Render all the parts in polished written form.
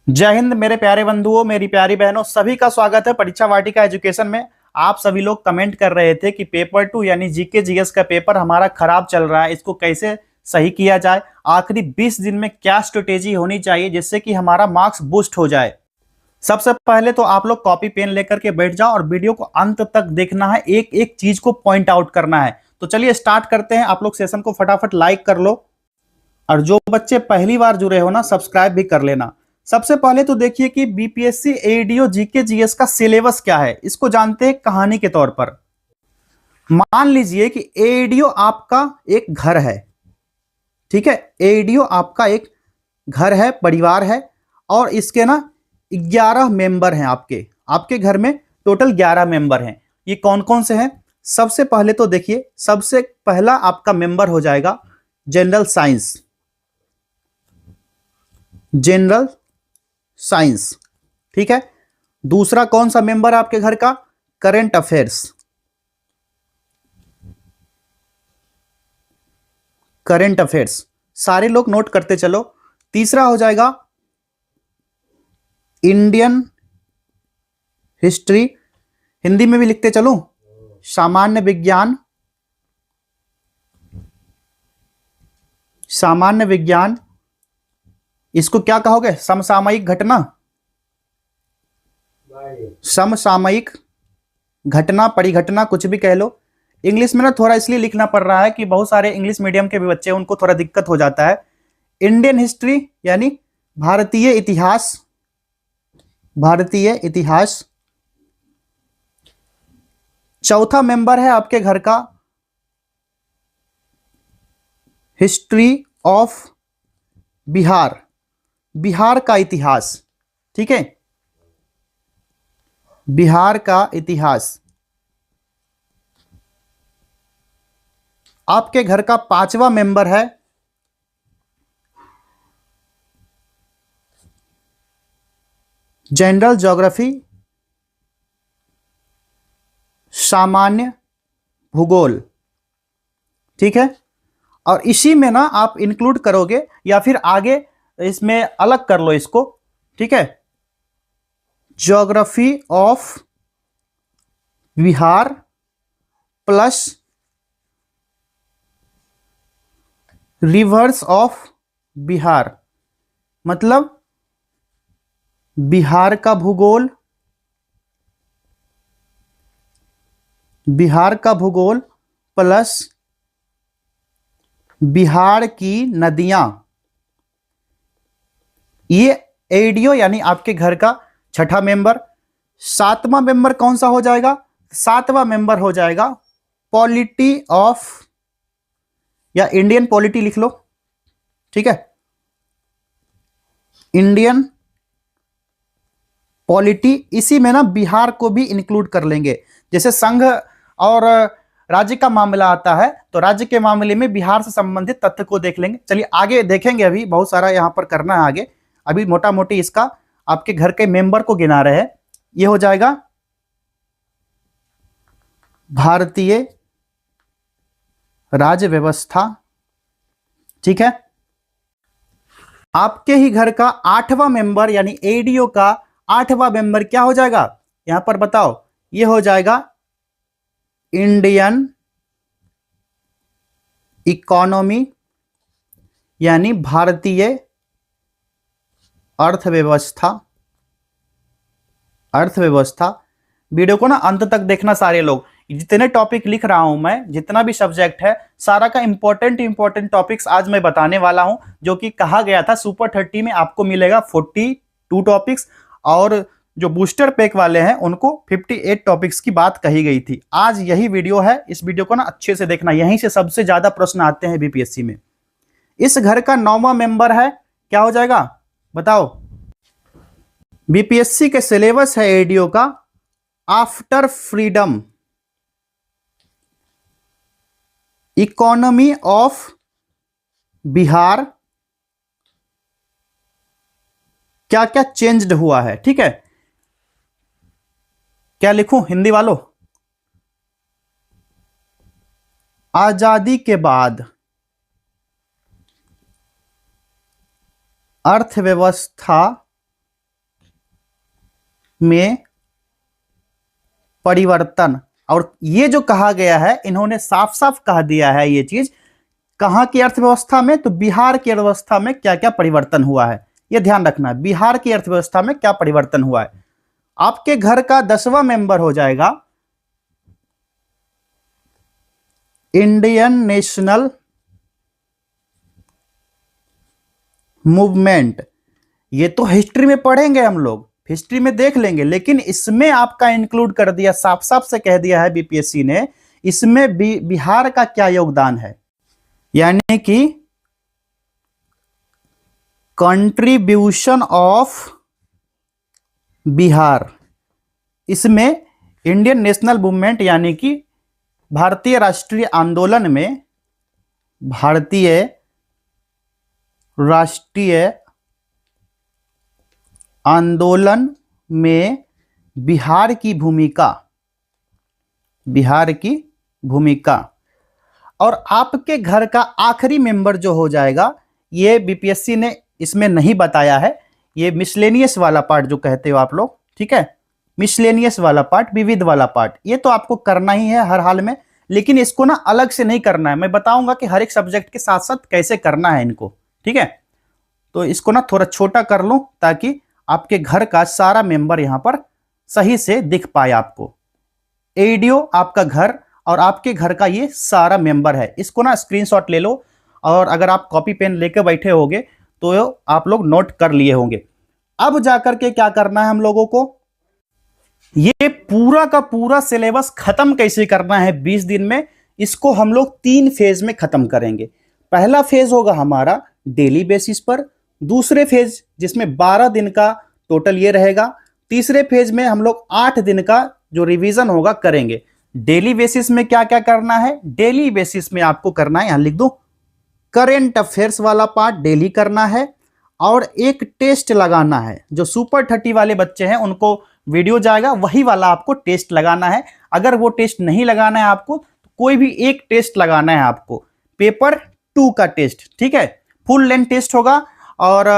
जय हिंद मेरे प्यारे बंधुओं, मेरी प्यारी बहनों, सभी का स्वागत है परीक्षा वाटिका एजुकेशन में। आप सभी लोग कमेंट कर रहे थे कि पेपर 2 यानी जीके जीएस का पेपर हमारा खराब चल रहा है, इसको कैसे सही किया जाए। आखिरी 20 दिन में क्या स्ट्रेटेजी होनी चाहिए जिससे कि हमारा मार्क्स बूस्ट हो जाए। सबसे पहले तो आप लोग कॉपी पेन लेकर के बैठ जाओ और वीडियो को अंत तक देखना है, एक एक चीज को पॉइंट आउट करना है। तो चलिए स्टार्ट करते हैं। आप लोग सेशन को फटाफट लाइक कर लो और जो बच्चे पहली बार जुड़े हो ना, सब्सक्राइब भी कर लेना। सबसे पहले तो देखिए कि बीपीएससी एडीओ जीके जीएस का सिलेबस क्या है, इसको जानते हैं कहानी के तौर पर। मान लीजिए कि एडीओ आपका एक घर है, ठीक है। एडीओ आपका एक घर है, परिवार है, और इसके ना 11 मेंबर हैं। आपके आपके घर में टोटल 11 मेंबर हैं। ये कौन कौन से हैं? सबसे पहले तो देखिए, सबसे पहला आपका मेंबर हो जाएगा जनरल साइंस। जनरल साइंस, ठीक है। दूसरा कौन सा मेंबर आपके घर का? Current affairs. करंट अफेयर्स सारे लोग नोट करते चलो। तीसरा हो जाएगा इंडियन हिस्ट्री, हिंदी में भी लिखते चलो, सामान्य विज्ञान। सामान्य विज्ञान, इसको क्या कहोगे? समसामयिक घटना। समसामयिक घटना, परिघटना, कुछ भी कह लो। इंग्लिश में ना थोड़ा इसलिए लिखना पड़ रहा है कि बहुत सारे इंग्लिश मीडियम के भी बच्चे, उनको थोड़ा दिक्कत हो जाता है। इंडियन हिस्ट्री यानी भारतीय इतिहास। भारतीय इतिहास। चौथा मेंबर है आपके घर का हिस्ट्री ऑफ बिहार। बिहार का इतिहास, ठीक है। बिहार का इतिहास। आपके घर का पांचवा मेंबर है जनरल ज्योग्राफी, सामान्य भूगोल, ठीक है। और इसी में ना आप इंक्लूड करोगे या फिर आगे इसमें अलग कर लो इसको, ठीक है। Geography of Bihar plus reverse of Bihar, मतलब बिहार का भूगोल। बिहार का भूगोल प्लस बिहार की नदियां। ये एडीओ यानी आपके घर का छठा मेंबर। सातवां मेंबर कौन सा हो जाएगा? सातवां मेंबर हो जाएगा पॉलिटी ऑफ, या इंडियन पॉलिटी लिख लो, ठीक है। इंडियन पॉलिटी, इसी में ना बिहार को भी इंक्लूड कर लेंगे। जैसे संघ और राज्य का मामला आता है तो राज्य के मामले में बिहार से संबंधित तथ्य को देख लेंगे। चलिए आगे देखेंगे, अभी बहुत सारा यहां पर करना है आगे। अभी मोटा मोटी इसका आपके घर के मेंबर को गिना रहे हैं। ये हो जाएगा भारतीय राज्य व्यवस्था, ठीक है। आपके ही घर का आठवां मेंबर यानी एडीओ का आठवां मेंबर क्या हो जाएगा? यहां पर बताओ। ये हो जाएगा इंडियन इकोनॉमी यानी भारतीय अर्थव्यवस्था। अर्थव्यवस्था। वीडियो को ना अंत तक देखना सारे लोग। जितने टॉपिक लिख रहा हूं मैं, जितना भी सब्जेक्ट है, सारा का इंपॉर्टेंट टॉपिक्स आज मैं बताने वाला हूं। जो कि कहा गया था सुपर 30 में आपको मिलेगा 42 टॉपिक्स, और जो बूस्टर पैक वाले हैं उनको 58 टॉपिक्स की बात कही गई थी। आज यही वीडियो है, इस वीडियो को ना अच्छे से देखना, यहीं से सबसे ज्यादा प्रश्न आते हैं बीपीएससी में। इस घर का 9वां मेंबर है, क्या हो जाएगा बताओ? बीपीएससी के सिलेबस है एडीओ का after freedom, economy of Bihar, क्या क्या चेंज्ड हुआ है, ठीक है। क्या लिखूं हिंदी वालों? आजादी के बाद अर्थव्यवस्था में परिवर्तन। और ये जो कहा गया है, इन्होंने साफ साफ कह दिया है ये चीज, कहां की अर्थव्यवस्था में, तो बिहार की अर्थव्यवस्था में क्या क्या परिवर्तन हुआ है, ये ध्यान रखना है। बिहार की अर्थव्यवस्था में क्या परिवर्तन हुआ है। आपके घर का 10वां मेंबर हो जाएगा इंडियन नेशनल मूवमेंट। ये तो हिस्ट्री में पढ़ेंगे हम लोग, हिस्ट्री में देख लेंगे, लेकिन इसमें आपका इंक्लूड कर दिया, साफ साफ से कह दिया है बीपीएससी ने, इसमें बिहार का क्या योगदान है, यानी कि कंट्रीब्यूशन ऑफ बिहार। इसमें इंडियन नेशनल मूवमेंट यानी कि भारतीय राष्ट्रीय आंदोलन में, भारतीय राष्ट्रीय आंदोलन में बिहार की भूमिका, बिहार की भूमिका। और आपके घर का आखिरी मेंबर जो हो जाएगा, ये बीपीएससी ने इसमें नहीं बताया है, ये मिसलेनियस वाला पार्ट जो कहते हो आप लोग, ठीक है, मिसलेनियस वाला पार्ट, विविध वाला पार्ट, ये तो आपको करना ही है हर हाल में, लेकिन इसको ना अलग से नहीं करना है। मैं बताऊंगा कि हर एक सब्जेक्ट के साथ साथ कैसे करना है इनको, ठीक है। तो इसको ना थोड़ा छोटा कर लो ताकि आपके घर का सारा मेंबर यहां पर सही से दिख पाए आपको। एडीओ आपका घर और आपके घर का ये सारा मेंबर है। इसको ना स्क्रीनशॉट ले लो, और अगर आप कॉपी पेन लेके बैठे होगे तो आप लोग नोट कर लिए होंगे। अब जाकर के क्या करना है हम लोगों को, ये पूरा का पूरा सिलेबस खत्म कैसे करना है 20 दिन में, इसको हम लोग 3 फेज में खत्म करेंगे। पहला फेज होगा हमारा डेली बेसिस पर, दूसरे फेज जिसमें 12 दिन का टोटल ये रहेगा, तीसरे फेज में हम लोग 8 दिन का जो रिवीजन होगा करेंगे। डेली बेसिस में क्या क्या करना है, डेली बेसिस में आपको करना है, यहां लिख दो, करेंट अफेयर्स वाला पार्ट डेली करना है, और एक टेस्ट लगाना है। जो सुपर 30 वाले बच्चे हैं उनको वीडियो जाएगा, वही वाला आपको टेस्ट लगाना है। अगर वो टेस्ट नहीं लगाना है आपको, तो कोई भी एक टेस्ट लगाना है आपको, पेपर 2 का टेस्ट, ठीक है। फुल लेंथ टेस्ट होगा, और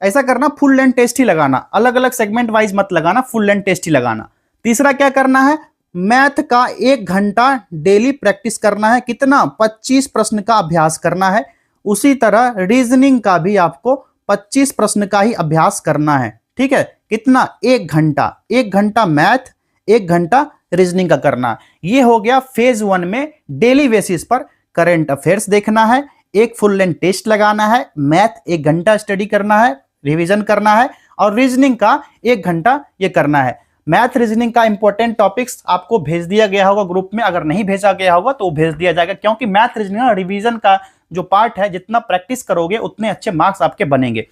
ऐसा करना फुल लेंथ टेस्ट ही लगाना, अलग अलग सेगमेंट वाइज मत लगाना, फुल लेंथ टेस्ट ही लगाना। तीसरा क्या करना है, मैथ का 1 घंटा डेली प्रैक्टिस करना है। कितना, 25 प्रश्न का अभ्यास करना है। उसी तरह रीजनिंग का भी आपको 25 प्रश्न का ही अभ्यास करना है, ठीक है। कितना, 1 घंटा, 1 घंटा मैथ, 1 घंटा रीजनिंग का करना। ये हो गया फेज 1 में डेली बेसिस पर करंट अफेयर्स देखना है, एक फुल लेंथ टेस्ट लगाना है, मैथ 1 घंटा स्टडी करना है, रिवीजन करना है, और रीजनिंग का 1 घंटा ये करना है। मैथ रीजनिंग का इंपॉर्टेंट टॉपिक्स आपको भेज दिया गया होगा ग्रुप में, अगर नहीं भेजा गया होगा तो भेज दिया जाएगा, क्योंकि मैथ रीजनिंग रिवीजन का जो पार्ट है, जितना प्रैक्टिस करोगे उतने अच्छे मार्क्स आपके बनेंगे।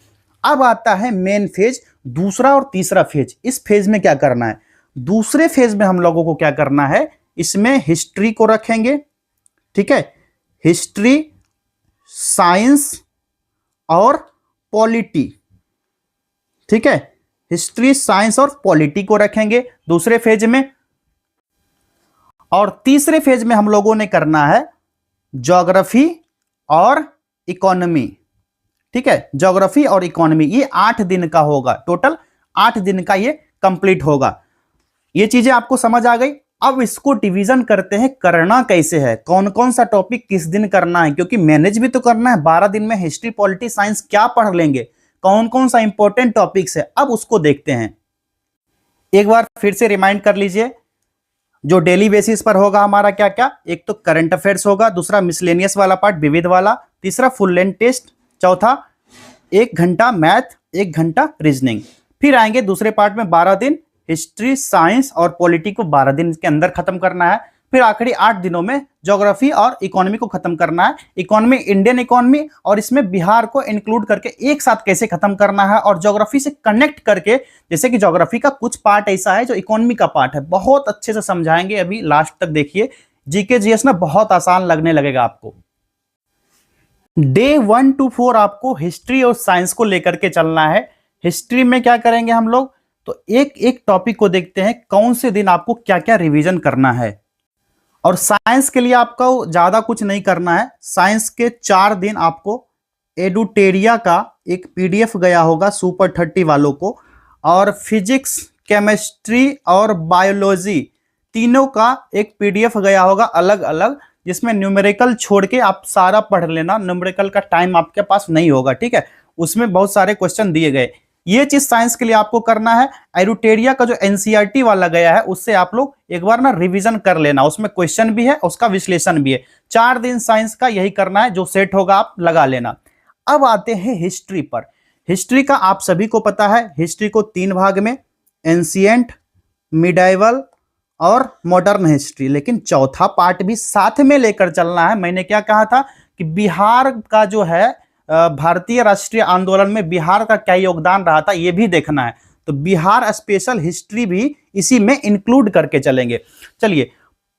अब आता है मेन फेज, दूसरा और तीसरा फेज। इस फेज में क्या करना है, दूसरे फेज में हम लोगों को क्या करना है, इसमें हिस्ट्री को रखेंगे, ठीक है, हिस्ट्री, साइंस और पॉलिटी, ठीक है, हिस्ट्री, साइंस और पॉलिटी को रखेंगे दूसरे फेज में। और तीसरे फेज में हम लोगों ने करना है ज्योग्राफी और इकोनॉमी, ठीक है, ज्योग्राफी और इकोनॉमी। ये 8 दिन का होगा, टोटल 8 दिन का ये कंप्लीट होगा। ये चीजें आपको समझ आ गई। अब इसको डिवीजन करते हैं, करना कैसे है, कौन कौन सा टॉपिक किस दिन करना है, क्योंकि मैनेज भी तो करना है। 12 दिन में हिस्ट्री, पॉलिटी, साइंस क्या पढ़ लेंगे, कौन कौन सा इंपॉर्टेंट टॉपिक्स है, अब उसको देखते हैं। एक बार फिर से रिमाइंड कर लीजिए, जो डेली बेसिस पर होगा हमारा क्या क्या, एक तो करंट अफेयर्स होगा, दूसरा मिसलेनियस वाला पार्ट, विविध वाला, तीसरा फुल लेंथ टेस्ट, चौथा 1 घंटा मैथ, 1 घंटा रीजनिंग। फिर आएंगे दूसरे पार्ट में 12 दिन हिस्ट्री, साइंस और पॉलिटी को 12 दिन के अंदर खत्म करना है। फिर आखिरी 8 दिनों में ज्योग्राफी और इकोनॉमी को खत्म करना है। इकोनॉमी, इंडियन इकोनॉमी, और इसमें बिहार को इंक्लूड करके एक साथ कैसे खत्म करना है, और ज्योग्राफी से कनेक्ट करके, जैसे कि ज्योग्राफी का कुछ पार्ट ऐसा है जो इकोनॉमी का पार्ट है, बहुत अच्छे से समझाएंगे। अभी लास्ट तक देखिए, जीके जीएस ना बहुत आसान लगने लगेगा आपको। डे 1 to 4 आपको हिस्ट्री और साइंस को लेकर के चलना है। हिस्ट्री में क्या करेंगे हम लोग, तो एक एक टॉपिक को देखते हैं, कौन से दिन आपको क्या क्या रिवीजन करना है। और साइंस के लिए आपको ज्यादा कुछ नहीं करना है। साइंस के 4 दिन आपको एडुटेरिया का एक पीडीएफ गया होगा सुपर 30 वालों को, और फिजिक्स केमिस्ट्री और बायोलॉजी तीनों का एक पीडीएफ गया होगा अलग अलग, जिसमें न्यूमेरिकल छोड़ के आप सारा पढ़ लेना, न्यूमेरिकल का टाइम आपके पास नहीं होगा, ठीक है। उसमें बहुत सारे क्वेश्चन दिए गए। ये चीज साइंस के लिए आपको करना है। एरुटेरिया का जो एनसीईआरटी वाला गया है उससे आप लोग एक बार ना रिवीजन कर लेना, उसमें क्वेश्चन भी है, उसका विश्लेषण भी है। 4 दिन साइंस का यही करना है, जो सेट होगा आप लगा लेना। अब आते हैं हिस्ट्री पर। हिस्ट्री का आप सभी को पता है, हिस्ट्री को 3 भाग में, एंशिएंट, मिडाइवल और मॉडर्न हिस्ट्री, लेकिन चौथा पार्ट भी साथ में लेकर चलना है। मैंने क्या कहा था कि बिहार का जो है भारतीय राष्ट्रीय आंदोलन में बिहार का क्या योगदान रहा था ये भी देखना है, तो बिहार स्पेशल हिस्ट्री भी इसी में इंक्लूड करके चलेंगे। चलिए,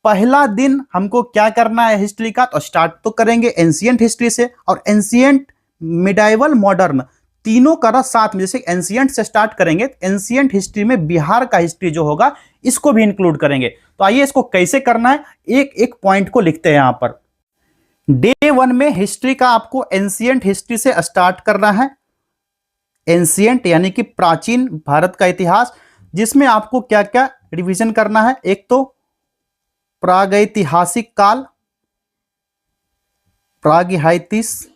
पहला दिन हमको क्या करना है हिस्ट्री का, तो स्टार्ट तो करेंगे एंशिएंट हिस्ट्री से, और एंशिएंट, मिडाइवल, मॉडर्न तीनों का साथ में, जैसे एंशिएंट से स्टार्ट करेंगे, एंशिएंट हिस्ट्री में बिहार का हिस्ट्री जो होगा इसको भी इंक्लूड करेंगे। तो आइए इसको कैसे करना है, एक एक पॉइंट को लिखते हैं यहां पर। डे 1 में हिस्ट्री का आपको एंशिएंट हिस्ट्री से स्टार्ट करना है। एंशिएंट यानी कि प्राचीन भारत का इतिहास, जिसमें आपको क्या क्या रिवीजन करना है। एक तो प्रागैतिहासिक काल, प्रागैतिहासिक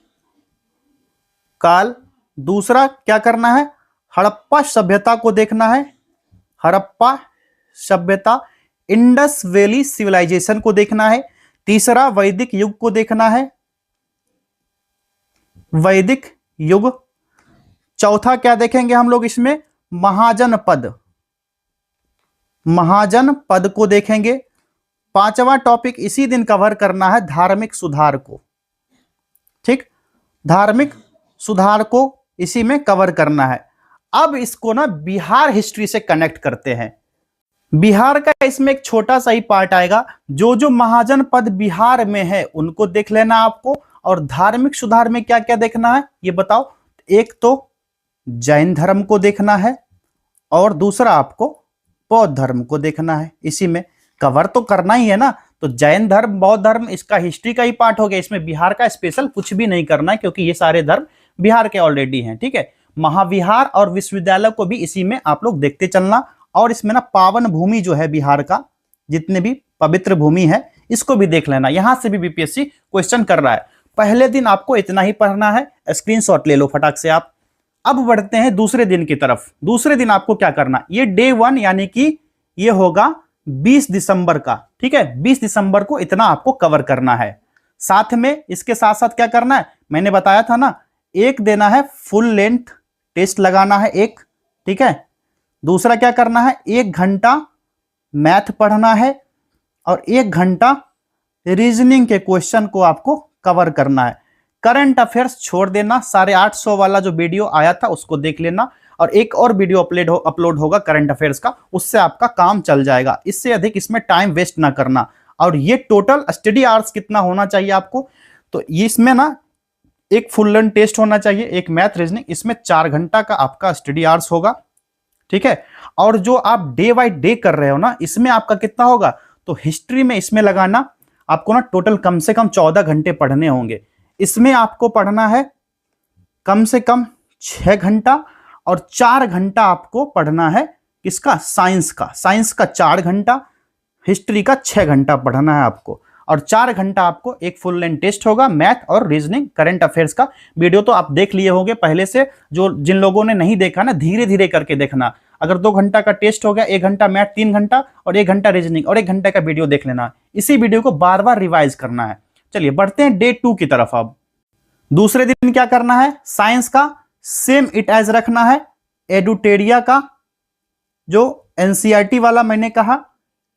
काल। दूसरा क्या करना है, हड़प्पा सभ्यता को देखना है, हड़प्पा सभ्यता, इंडस वैली सिविलाइजेशन को देखना है। तीसरा वैदिक युग को देखना है, वैदिक युग। चौथा क्या देखेंगे हम लोग इसमें, महाजनपद, महाजनपद को देखेंगे। पांचवा टॉपिक इसी दिन कवर करना है, धार्मिक सुधार को, ठीक, धार्मिक सुधार को इसी में कवर करना है। अब इसको ना बिहार हिस्ट्री से कनेक्ट करते हैं। बिहार का इसमें एक छोटा सा ही पार्ट आएगा, जो जो महाजन पद बिहार में है उनको देख लेना आपको, और धार्मिक सुधार में क्या क्या देखना है ये बताओ। एक तो जैन धर्म को देखना है, और दूसरा आपको बौद्ध धर्म को देखना है। इसी में कवर तो करना ही है ना, तो जैन धर्म, बौद्ध धर्म, इसका हिस्ट्री का ही पार्ट हो गया। इसमें बिहार का स्पेशल कुछ भी नहीं करना है, क्योंकि ये सारे धर्म बिहार के ऑलरेडी हैं, ठीक है। महाविहार और विश्वविद्यालय को भी इसी में आप लोग देखते चलना, और इसमें ना पावन भूमि जो है बिहार का, जितने भी पवित्र भूमि है इसको भी देख लेना। यहां से भी बीपीएससी क्वेश्चन कर रहा है। पहले दिन आपको इतना ही पढ़ना है, स्क्रीनशॉट ले लो फटाक से आप। अब बढ़ते हैं दूसरे दिन की तरफ। दूसरे दिन आपको क्या करना, ये डे 1 यानी कि ये होगा 20 दिसंबर का, ठीक है। 20 दिसंबर को इतना आपको कवर करना है। साथ में इसके साथ साथ क्या करना है, मैंने बताया था ना, एक देना है फुल लेंथ टेस्ट लगाना है एक, ठीक है। दूसरा क्या करना है, 1 घंटा मैथ पढ़ना है, और 1 घंटा रीजनिंग के क्वेश्चन को आपको कवर करना है। करंट अफेयर्स छोड़ देना, 850 वाला जो वीडियो आया था उसको देख लेना, और एक और वीडियो अपलोड होगा करंट अफेयर्स का, उससे आपका काम चल जाएगा। इससे अधिक इसमें टाइम वेस्ट ना करना। और ये टोटल स्टडी आवर्स कितना होना चाहिए आपको, तो इसमें ना एक फुल लेंथ टेस्ट होना चाहिए, एक मैथ रीजनिंग, इसमें 4 घंटा का आपका स्टडी आवर्स होगा, ठीक है। और जो आप डे बाय डे कर रहे हो ना, इसमें आपका कितना होगा, तो हिस्ट्री में इसमें लगाना आपको ना टोटल कम से कम 14 घंटे पढ़ने होंगे। इसमें आपको पढ़ना है कम से कम 6 घंटा, और 4 घंटा आपको पढ़ना है किसका, साइंस का। साइंस का 4 घंटा, हिस्ट्री का 6 घंटा पढ़ना है आपको, और 4 घंटा आपको एक फुल लेंथ टेस्ट होगा, मैथ और रीजनिंग करंट अफेयर्स का। वीडियो तो आप देख लिए होंगे पहले से, जो जिन लोगों ने नहीं देखा ना, धीरे धीरे करके देखना। अगर 2 घंटा का टेस्ट हो गया, 1 घंटा मैथ, 3 घंटा, और 1 घंटा रीजनिंग, और 1 घंटे का वीडियो देख लेना। इसी वीडियो को बार बार रिवाइज करना है। चलिए बढ़ते हैं डे 2 की तरफ। अब दूसरे दिन क्या करना है, साइंस का सेम इट एज रखना है। एडुटेरिया का जो एनसीईआरटी वाला मैंने कहा,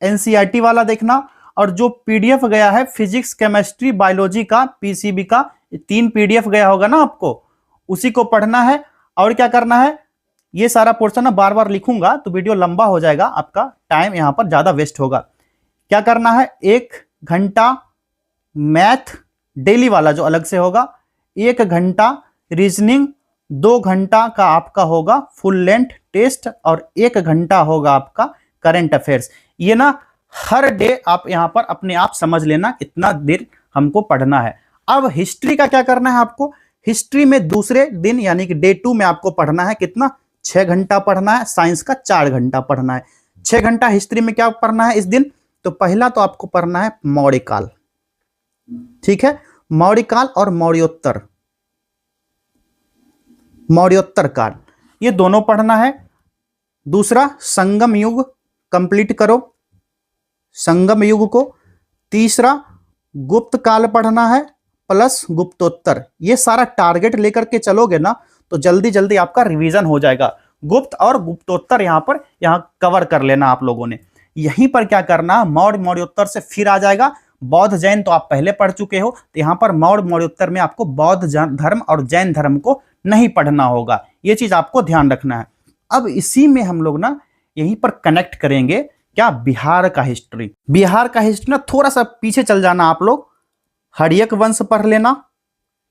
एनसीईआरटी वाला देखना, और जो पीडीएफ गया है फिजिक्स, केमिस्ट्री, बायोलॉजी का, पीसीबी का, 3 पीडीएफ गया होगा ना आपको, उसी को पढ़ना है। और क्या करना है, ये सारा पोर्शन ना बार बार लिखूंगा तो वीडियो लंबा हो जाएगा, आपका टाइम यहां पर ज्यादा वेस्ट होगा। क्या करना है, 1 घंटा मैथ डेली वाला जो अलग से होगा, 1 घंटा रीजनिंग, 2 घंटा का आपका होगा फुल लेंथ टेस्ट, और 1 घंटा होगा आपका करंट अफेयर्स। ये ना हर डे आप यहां पर अपने आप समझ लेना कितना देर हमको पढ़ना है। अब हिस्ट्री का क्या करना है आपको, हिस्ट्री में दूसरे दिन यानी कि डे 2 में आपको पढ़ना है कितना, 6 घंटा पढ़ना है, साइंस का 4 घंटा पढ़ना है। 6 घंटा हिस्ट्री में क्या पढ़ना है इस दिन? तो पहला तो आपको पढ़ना है मौर्य काल, ठीक है, मौर्य काल और मौर्योत्तर काल, ये दोनों पढ़ना है। दूसरा संगम युग कंप्लीट करो, संगम युग को। तीसरा गुप्त काल पढ़ना है प्लस गुप्तोत्तर। ये सारा टारगेट लेकर के चलोगे ना तो जल्दी जल्दी आपका रिवीजन हो जाएगा। गुप्त और गुप्तोत्तर यहाँ कवर कर लेना आप लोगों ने। यहीं पर क्या करना, मौर्य मौर्योत्तर से फिर आ जाएगा बौद्ध जैन, तो आप पहले पढ़ चुके हो, तो यहाँ पर मौर्य मौर्योत्तर में आपको बौद्ध धर्म और जैन धर्म को नहीं पढ़ना होगा, ये चीज आपको ध्यान रखना है। अब इसी में हम लोग ना यहीं पर कनेक्ट करेंगे क्या, बिहार का हिस्ट्री। बिहार का हिस्ट्री ना थोड़ा सा पीछे चल जाना आप लोग, हड़ियक वंश पढ़ लेना।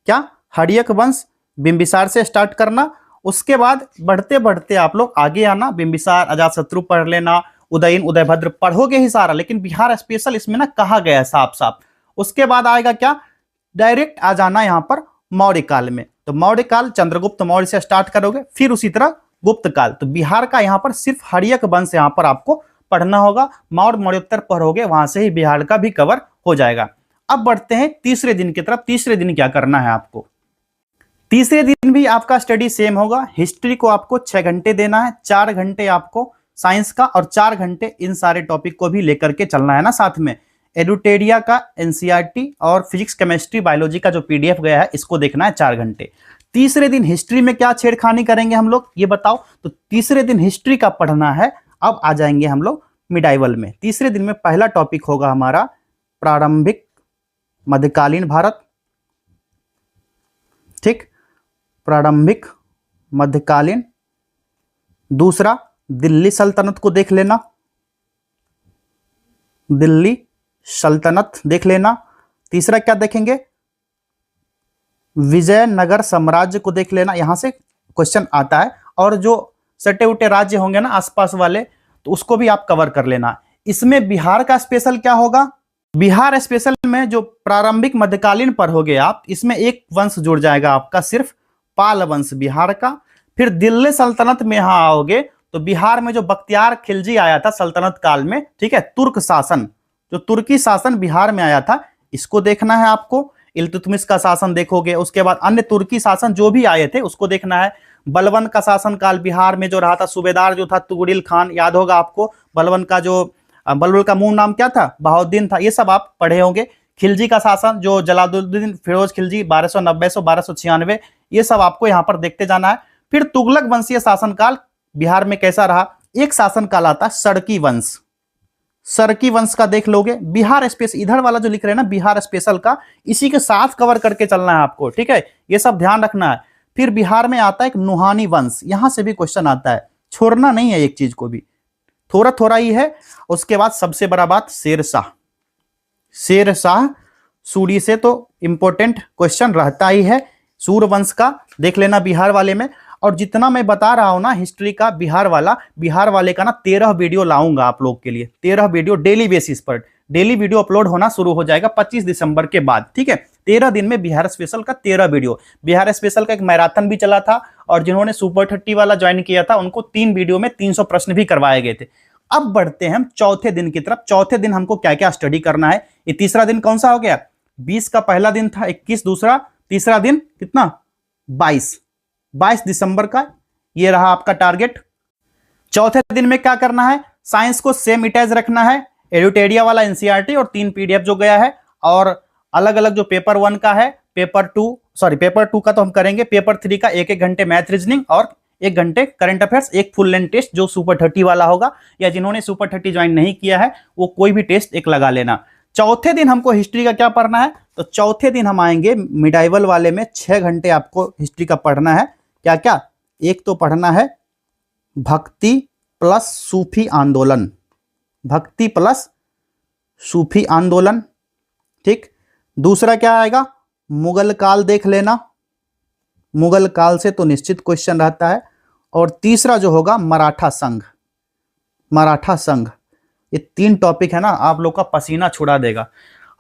क्या, हड़ियक वंश बिंबिसार से स्टार्ट करना, उसके बाद बढ़ते बढ़ते आप लोग आगे आना, बिंबिसार अजातशत्रु पढ़ लेना, उदयन उदयभद्र पढ़ोगे ही सारा, लेकिन बिहार स्पेशल इसमें ना कहा गया है साफ साफ। उसके बाद आएगा क्या, डायरेक्ट आ जाना यहाँ पर मौर्य काल में। तो मौर्य काल चंद्रगुप्त मौर्य से स्टार्ट करोगे, फिर उसी तरह गुप्त काल। तो बिहार का यहाँ पर सिर्फ हड़ियक वंश यहाँ पर आपको पढ़ना होगा, मौर्य मौर्योत्तर पढ़ोगे वहां से ही बिहार का भी कवर हो जाएगा। अब बढ़ते हैं तीसरे दिन की तरफ। तीसरे दिन क्या करना है आपको, तीसरे दिन भी आपका स्टडी सेम होगा। हिस्ट्री को आपको 6 घंटे देना है, 4 घंटे आपको साइंस का और 4 घंटे इन सारे टॉपिक को भी लेकर के चलना है ना साथ में। एडुटेरिया का एनसीईआरटी और फिजिक्स केमिस्ट्री बायोलॉजी का जो पीडीएफ गया है इसको देखना है 4 घंटे। तीसरे दिन हिस्ट्री में क्या छेड़खानी करेंगे हम लोग, ये बताओ। तो तीसरे दिन हिस्ट्री का पढ़ना है। अब आ जाएंगे हम लोग मिडाइवल में। तीसरे दिन में पहला टॉपिक होगा हमारा प्रारंभिक मध्यकालीन भारत, ठीक, प्रारंभिक मध्यकालीन। दूसरा दिल्ली सल्तनत को देख लेना, दिल्ली सल्तनत देख लेना। तीसरा क्या देखेंगे, विजयनगर साम्राज्य को देख लेना, यहां से क्वेश्चन आता है। और जो सटे उटे राज्य होंगे ना आसपास वाले, तो उसको भी आप कवर कर लेना। इसमें बिहार का स्पेशल क्या होगा, बिहार स्पेशल में जो प्रारंभिक मध्यकालीन पढ़ोगे आप, इसमें एक वंश जुड़ जाएगा आपका, सिर्फ पाल वंश बिहार का। फिर दिल्ली सल्तनत में यहां आओगे तो बिहार में जो बख्तियार खिलजी आया था सल्तनत काल में, ठीक है, तुर्क शासन, जो तुर्की शासन बिहार में आया था, इसको देखना है आपको। इल्तुतमिश का शासन देखोगे, उसके बाद अन्य तुर्की शासन जो भी आए थे उसको देखना है। बलबन का शासन काल बिहार में जो रहा था, सूबेदार जो था तुगड़िल खान, याद होगा आपको। बलबन का जो, बलबन का मूल नाम क्या था, बहाउद्दीन था, ये सब आप पढ़े होंगे। खिलजी का शासन जो जलालुद्दीन फिरोज खिलजी 1290 से 1296, ये सब आपको यहाँ पर देखते जाना है। फिर तुगलक वंशीय शासनकाल बिहार में कैसा रहा, एक शासन काल आता है सरकी वंश, सरकी वंश का देख लोगे। बिहार स्पेशल इधर वाला जो लिख रहे हैं ना बिहार स्पेशल का, इसी के साथ कवर करके चलना है आपको, ठीक है, ये सब ध्यान रखना है। फिर बिहार में आता है एक नुहानी वंश, यहां से भी क्वेश्चन आता है, छोड़ना नहीं है एक चीज को भी, थोड़ा थोड़ा ही है। उसके बाद सबसे बड़ा बात शेरशाह, शेरशाह सूरी से तो इंपॉर्टेंट क्वेश्चन रहता ही है, सूर्यवंश का देख लेना बिहार वाले में। और जितना मैं बता रहा हूं ना हिस्ट्री का बिहार वाले का ना 13 वीडियो लाऊंगा आप लोग के लिए, 13 वीडियो डेली बेसिस पर, डेली वीडियो अपलोड होना शुरू हो जाएगा 25 दिसंबर के बाद, ठीक है। 13 दिन में बिहार स्पेशल का 13 वीडियो। बिहार स्पेशल का एक मैराथन भी चला था, और जिन्होंने सुपर 30 वाला ज्वाइन किया था उनको 3 वीडियो में 300 प्रश्न भी करवाए गए थे। अब बढ़ते हैं हम चौथे दिन की तरफ। चौथे दिन हमको क्या क्या स्टडी करना है। ये तीसरा दिन कौन सा हो गया, 20 का पहला दिन था, 21 दूसरा, तीसरा दिन कितना 22 दिसंबर का, ये रहा आपका टारगेट। चौथे दिन में क्या करना है, साइंस को सेम इटेज रखना है, एडुटेरिया वाला एनसीईआरटी और 3 पीडीएफ जो गया है, और अलग अलग जो पेपर 1 का है, पेपर 2 का तो हम करेंगे, पेपर 3 का 1-1 घंटे मैथ रीजनिंग और 1 घंटे करंट अफेयर्स, एक फुल लेंथ टेस्ट जो सुपर 30 वाला होगा, या जिन्होंने सुपर 30 ज्वाइन नहीं किया है वो कोई भी टेस्ट एक लगा लेना। चौथे दिन हमको हिस्ट्री का क्या पढ़ना है, तो चौथे दिन हम आएंगे मिडाइवल वाले में, 6 घंटे आपको हिस्ट्री का पढ़ना है। क्या क्या, एक तो पढ़ना है भक्ति प्लस सूफी आंदोलन, भक्ति प्लस सूफी आंदोलन, ठीक। दूसरा क्या आएगा, मुगल काल देख लेना, मुगल काल से तो निश्चित क्वेश्चन रहता है। और तीसरा जो होगा मराठा संघ, मराठा संघ। ये 3 टॉपिक है ना, आप लोग का पसीना छुड़ा देगा।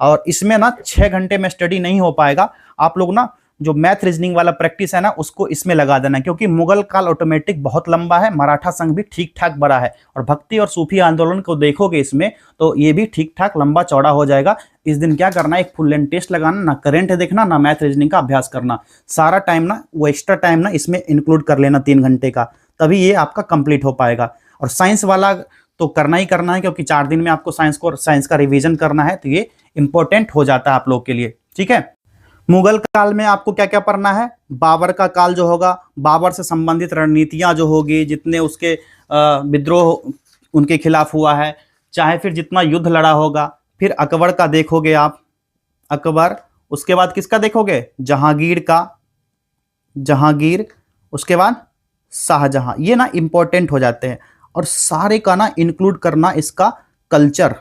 और इसमें ना 6 घंटे में स्टडी नहीं हो पाएगा, आप लोग ना जो मैथ रीजनिंग वाला प्रैक्टिस है ना उसको इसमें लगा देना, क्योंकि मुगल काल ऑटोमेटिक बहुत लंबा है, मराठा संघ भी ठीक ठाक बड़ा है, और भक्ति और सूफी आंदोलन को देखोगे इसमें तो ये भी ठीक ठाक लंबा चौड़ा हो जाएगा। इस दिन क्या करना है, एक फुल लेंथ टेस्ट लगाना, ना करंट देखना ना मैथ रीजनिंग का अभ्यास करना, सारा टाइम ना वो एक्स्ट्रा टाइम ना इसमें इंक्लूड कर लेना 3 घंटे का, तभी ये आपका कंप्लीट हो पाएगा। और साइंस वाला तो करना ही करना है, क्योंकि 4 दिन में आपको साइंस का रिवीजन करना है, तो ये इंपॉर्टेंट हो जाता है आप लोग के लिए। ठीक है, मुगल काल में आपको क्या क्या पढ़ना है, बाबर का काल जो होगा, बाबर से संबंधित रणनीतियां जो होगी, जितने उसके विद्रोह उनके खिलाफ हुआ है, चाहे फिर जितना युद्ध लड़ा होगा, फिर अकबर का देखोगे आप, अकबर, उसके बाद किसका देखोगे, जहांगीर का, जहांगीर, उसके बाद शाहजहां, ये ना इंपॉर्टेंट हो जाते हैं। और सारे का ना इंक्लूड करना इसका कल्चर,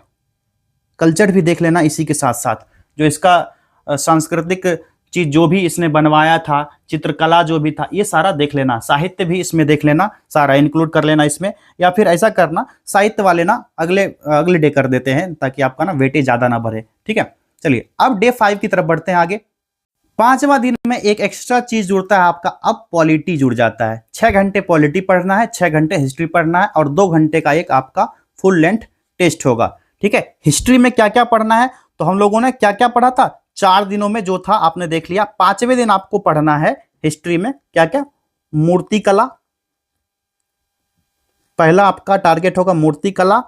कल्चर भी देख लेना इसी के साथ साथ, जो इसका सांस्कृतिक चीज जो भी इसने बनवाया था, चित्रकला जो भी था, ये सारा देख लेना, साहित्य भी इसमें देख लेना, सारा इंक्लूड कर लेना इसमें। या फिर ऐसा करना, साहित्य वाले ना अगले डे कर देते हैं, ताकि आपका ना वेटेज ज्यादा ना बढ़े। ठीक है, चलिए अब डे 5 की तरफ बढ़ते हैं आगे। 5वां दिन में एक एक्स्ट्रा चीज जुड़ता है आपका, अब पॉलिटी जुड़ जाता है। 6 घंटे पॉलिटी पढ़ना है, 6 घंटे हिस्ट्री पढ़ना है, और 2 घंटे का एक आपका फुल लेंथ टेस्ट होगा। ठीक है, हिस्ट्री में क्या क्या पढ़ना है, तो हम लोगों ने क्या क्या पढ़ा था 4 दिनों में, जो था आपने देख लिया। 5वें दिन आपको पढ़ना है हिस्ट्री में क्या क्या, मूर्तिकला, पहला आपका टारगेट होगा मूर्तिकला,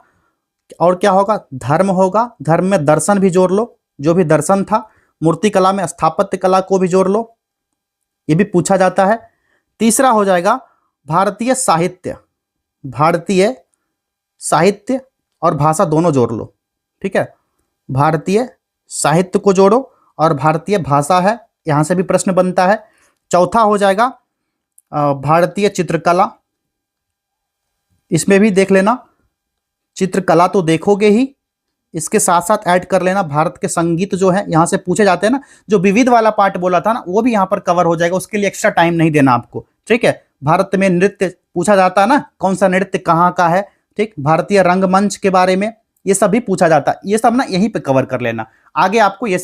और क्या होगा, धर्म होगा, धर्म में दर्शन भी जोड़ लो, जो भी दर्शन था। मूर्तिकला में स्थापत्य कला को भी जोड़ लो, ये भी पूछा जाता है। तीसरा हो जाएगा भारतीय साहित्य, भारतीय साहित्य और भाषा दोनों जोड़ लो। ठीक है, भारतीय साहित्य को जोड़ो, और भारतीय भाषा है, यहां से भी प्रश्न बनता है। चौथा हो जाएगा भारतीय चित्रकला, इसमें भी देख लेना, चित्रकला तो देखोगे ही, इसके साथ साथ ऐड कर लेना भारत के संगीत जो है, यहां से पूछे जाते हैं ना, जो विविध वाला पार्ट बोला था ना, वो भी यहां पर कवर हो जाएगा, उसके लिए एक्स्ट्रा टाइम नहीं देना आपको। ठीक है, भारत में नृत्य पूछा जाता है ना, कौन सा नृत्य कहाँ का है, ठीक, भारतीय रंगमंच के बारे में ये सब भी पूछा जाता है, ये सब ना यहीं पे कवर कर लेना। आगे आपको ये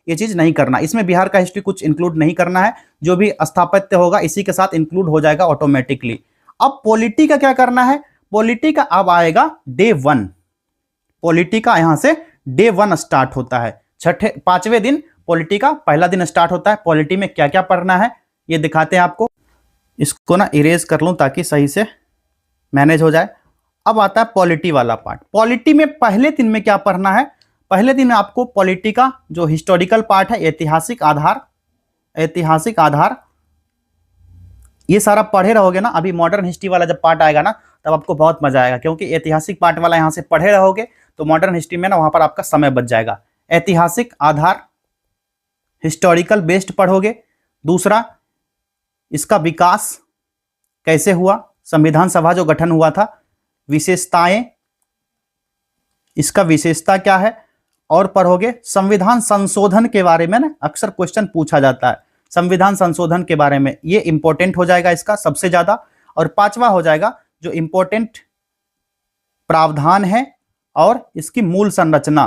चीज नहीं करना, इसमें बिहार का हिस्ट्री कुछ इंक्लूड नहीं करना है, जो भी स्थापत्य होगा इसी के साथ इंक्लूड हो जाएगा ऑटोमेटिकली। अब पॉलिटी का क्या करना है, पॉलिटी का अब आएगा डे 1, पॉलिटी का यहां से डे 1 स्टार्ट होता है। 5वें दिन पॉलिटी का पहला दिन स्टार्ट होता है। पॉलिटी में क्या क्या पढ़ना है ये दिखाते हैं आपको, इसको ना इरेज कर लूं ताकि सही से मैनेज हो जाए। अब आता है पॉलिटी वाला पार्ट। पॉलिटी में पहले दिन में क्या पढ़ना है, पहले दिन में आपको पॉलिटी का जो हिस्टोरिकल पार्ट है, ऐतिहासिक आधार, ऐतिहासिक आधार, ये सारा पढ़े रहोगे ना। अभी मॉडर्न हिस्ट्री वाला जब पार्ट आएगा ना तब आपको बहुत मजा आएगा, क्योंकि ऐतिहासिक पार्ट वाला यहां से पढ़े रहोगे तो मॉडर्न हिस्ट्री में ना वहां पर आपका समय बच जाएगा। ऐतिहासिक आधार, हिस्टोरिकल बेस्ड पढ़ोगे। दूसरा, इसका विकास कैसे हुआ, संविधान सभा जो गठन हुआ था, विशेषताएं, इसका विशेषता क्या है, और पढ़ोगे संविधान संशोधन के बारे में ना, अक्सर क्वेश्चन पूछा जाता है संविधान संशोधन के बारे में, ये इंपॉर्टेंट हो जाएगा इसका सबसे ज्यादा। और 5वां हो जाएगा जो इंपॉर्टेंट प्रावधान है और इसकी मूल संरचना।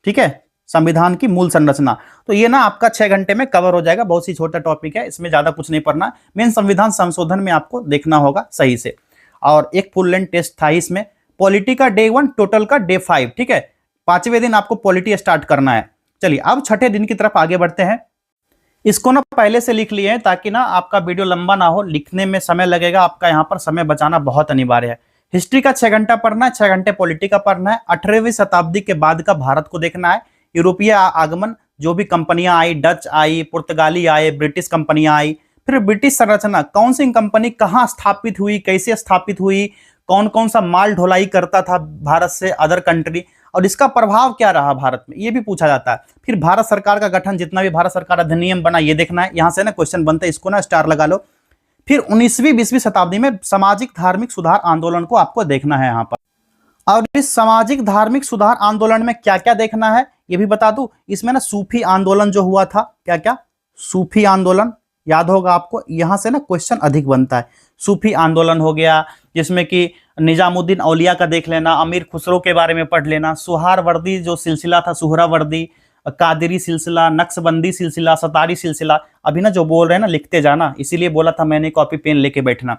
ठीक है, संविधान की मूल संरचना, तो ये ना आपका 6 घंटे में कवर हो जाएगा। बहुत ही छोटा टॉपिक है, इसमें ज्यादा कुछ नहीं पढ़ना, मेन संविधान संशोधन में आपको देखना होगा सही से। और एक फुल लेंथ टेस्ट था इसमें। पॉलिटी का डे 1, टोटल का डे 5। ठीक है, 5वें दिन आपको पॉलिटी स्टार्ट करना है। चलिए अब 6ठे दिन की तरफ आगे बढ़ते हैं। इसको ना पहले से लिख लिए हैं ताकि ना आपका वीडियो लंबा ना हो, लिखने में समय लगेगा, आपका यहाँ पर समय बचाना बहुत अनिवार्य है। हिस्ट्री का 6 घंटा पढ़ना है, 6 घंटे पॉलिटी का पढ़ना है। 18वीं शताब्दी के बाद का भारत को देखना है, यूरोपीय आगमन, जो भी कंपनियां आई, डच आई, पुर्तगाली आए, ब्रिटिश कंपनियां आई, फिर ब्रिटिश संरचना, कौन सी कंपनी कहाँ स्थापित हुई, कैसे स्थापित हुई, कौन कौन सा माल ढुलाई करता था भारत से अदर कंट्री, और इसका प्रभाव क्या रहा भारत में, ये भी पूछा जाता है। फिर भारत सरकार का गठन, जितना भी भारत सरकार अधिनियम बना ये देखना है, यहां से ना क्वेश्चन बनते हैं, इसको ना स्टार लगा लो। फिर 19वीं 20वीं शताब्दी में सामाजिक धार्मिक सुधार आंदोलन को आपको देखना है यहाँ पर। और इस सामाजिक धार्मिक सुधार आंदोलन में क्या क्या देखना है ये भी बता दूं। इसमें ना सूफी आंदोलन जो हुआ था, क्या क्या, सूफी आंदोलन याद होगा आपको, यहां से ना क्वेश्चन अधिक बनता है। सूफी आंदोलन हो गया, जिसमें कि निजामुद्दीन औलिया का देख लेना, अमीर खुसरो के बारे में पढ़ लेना, सुहारवर्दी जो सिलसिला था, सुहरावर्दी, कादरी सिलसिला, नक्शबंदी सिलसिला, सतारी सिलसिला। अभी ना जो बोल रहे हैं ना लिखते जाना, इसीलिए बोला था मैंने कॉपी पेन लेके बैठना।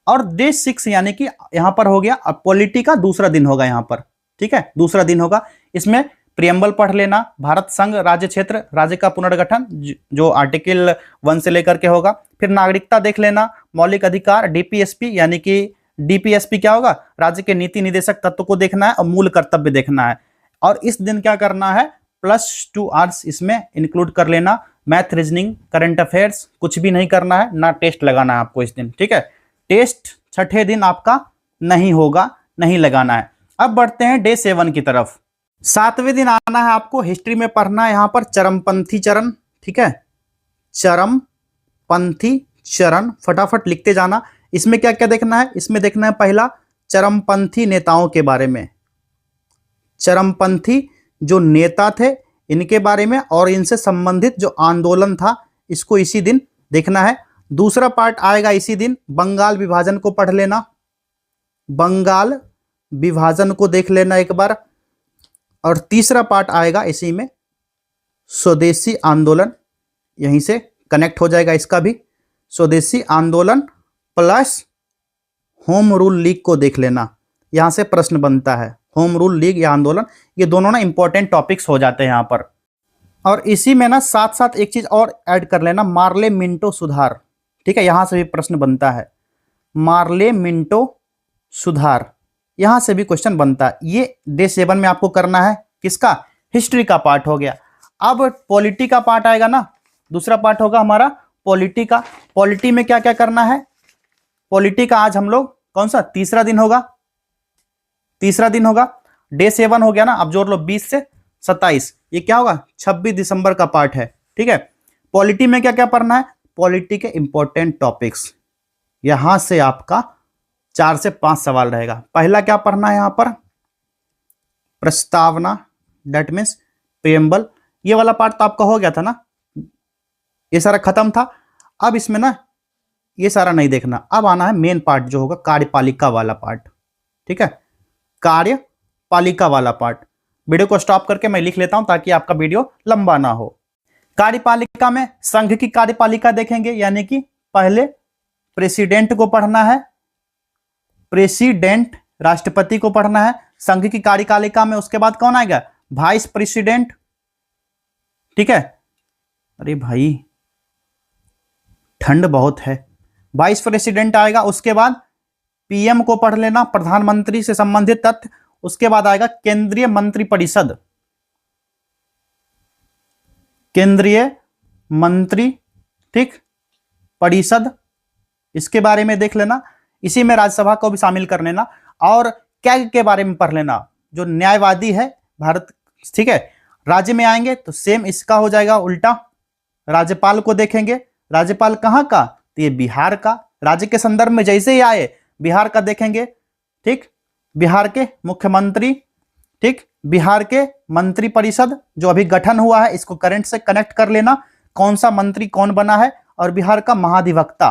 और डे 6 यानी कि यहाँ पर हो गया, अब पॉलिटी का दूसरा दिन होगा यहाँ पर, ठीक है, दूसरा दिन होगा। इसमें प्रियम्बल पढ़ लेना, भारत संघ राज्य क्षेत्र, राज्य का पुनर्गठन जो आर्टिकल 1 से लेकर के होगा। फिर नागरिकता देख लेना, मौलिक अधिकार, डीपीएसपी यानी कि डीपीएसपी क्या होगा, राज्य के नीति निदेशक तत्व को देखना है और मूल कर्तव्य देखना है। और इस दिन क्या करना है, +2 आवर्स इसमें इंक्लूड कर लेना। मैथ, रीजनिंग, करंट अफेयर्स कुछ भी नहीं करना है, ना टेस्ट लगाना है आपको इस दिन, ठीक है। टेस्ट छठे दिन आपका नहीं होगा, नहीं लगाना है। अब बढ़ते हैं डे 7 की तरफ। 7वें दिन आना है आपको, हिस्ट्री में पढ़ना है यहाँ पर चरमपंथी चरण, ठीक है, चरमपंथी चरण, फटाफट लिखते जाना। इसमें क्या क्या देखना है, इसमें देखना है पहला चरमपंथी नेताओं के बारे में, चरमपंथी जो नेता थे इनके बारे में और इनसे संबंधित जो आंदोलन था इसको इसी दिन देखना है। दूसरा पार्ट आएगा इसी दिन, बंगाल विभाजन को पढ़ लेना, बंगाल विभाजन को देख लेना एक बार। और तीसरा पार्ट आएगा इसी में, स्वदेशी आंदोलन, यहीं से कनेक्ट हो जाएगा इसका भी, स्वदेशी आंदोलन प्लस होम रूल लीग को देख लेना। यहां से प्रश्न बनता है, होम रूल लीग या आंदोलन, ये दोनों ना इंपॉर्टेंट टॉपिक्स हो जाते हैं यहां पर। और इसी में ना साथ साथ एक चीज और ऐड कर लेना, मार्ले मिंटो सुधार, ठीक है, यहां से भी प्रश्न बनता है, मार्ले मिंटो सुधार, यहां से भी क्वेश्चन बनता है। ये डे 7 में आपको करना है, किसका, हिस्ट्री का पार्ट हो गया। अब पॉलिटी का पार्ट आएगा ना, दूसरा पार्ट होगा हमारा पॉलिटी का। पॉलिटी में क्या क्या करना है, पॉलिटी का आज हम लोग कौन सा, तीसरा दिन होगा, तीसरा दिन होगा। डे 7 हो गया ना, अब जोड़ लो 20 से 27, ये क्या होगा, 26 दिसंबर का पार्ट है, ठीक है। पॉलिटी में क्या क्या पढ़ना है, पॉलिटी के इंपॉर्टेंट टॉपिक्स, यहां से आपका 4 से 5 सवाल रहेगा। पहला क्या पढ़ना है यहां पर, प्रस्तावना, दैट मीन्स प्रियम्बल, ये वाला पार्ट तो आपका हो गया था ना, ये सारा खत्म था। अब इसमें ना ये सारा नहीं देखना, अब आना है मेन पार्ट जो होगा, कार्यपालिका वाला पार्ट, ठीक है, कार्यपालिका वाला पार्ट। वीडियो को स्टॉप करके मैं लिख लेता हूं ताकि आपका वीडियो लंबा ना हो। कार्यपालिका में संघ की कार्यपालिका देखेंगे, यानी कि पहले प्रेसिडेंट को पढ़ना है, प्रेसिडेंट राष्ट्रपति को पढ़ना है संघ की कार्यपालिका में। उसके बाद कौन आएगा, वाइस प्रेसिडेंट, ठीक है, अरे भाई ठंड बहुत है, वाइस प्रेसिडेंट आएगा। उसके बाद पीएम को पढ़ लेना, प्रधानमंत्री से संबंधित तथ्य। उसके बाद आएगा केंद्रीय मंत्रिपरिषद, केंद्रीय मंत्री, ठीक, परिषद, इसके बारे में देख लेना। इसी में राज्यसभा को भी शामिल कर लेना। और कैग के बारे में पढ़ लेना, जो न्यायवादी है भारत, ठीक है। राज्य में आएंगे तो सेम इसका हो जाएगा उल्टा, राज्यपाल को देखेंगे, राज्यपाल कहां का, तो ये बिहार का। राज्य के संदर्भ में जैसे ही आए बिहार का देखेंगे, ठीक, बिहार के मुख्यमंत्री, ठीक, बिहार के मंत्री परिषद जो अभी गठन हुआ है, इसको करंट से कनेक्ट कर लेना, कौन सा मंत्री कौन बना है। और बिहार का महाधिवक्ता,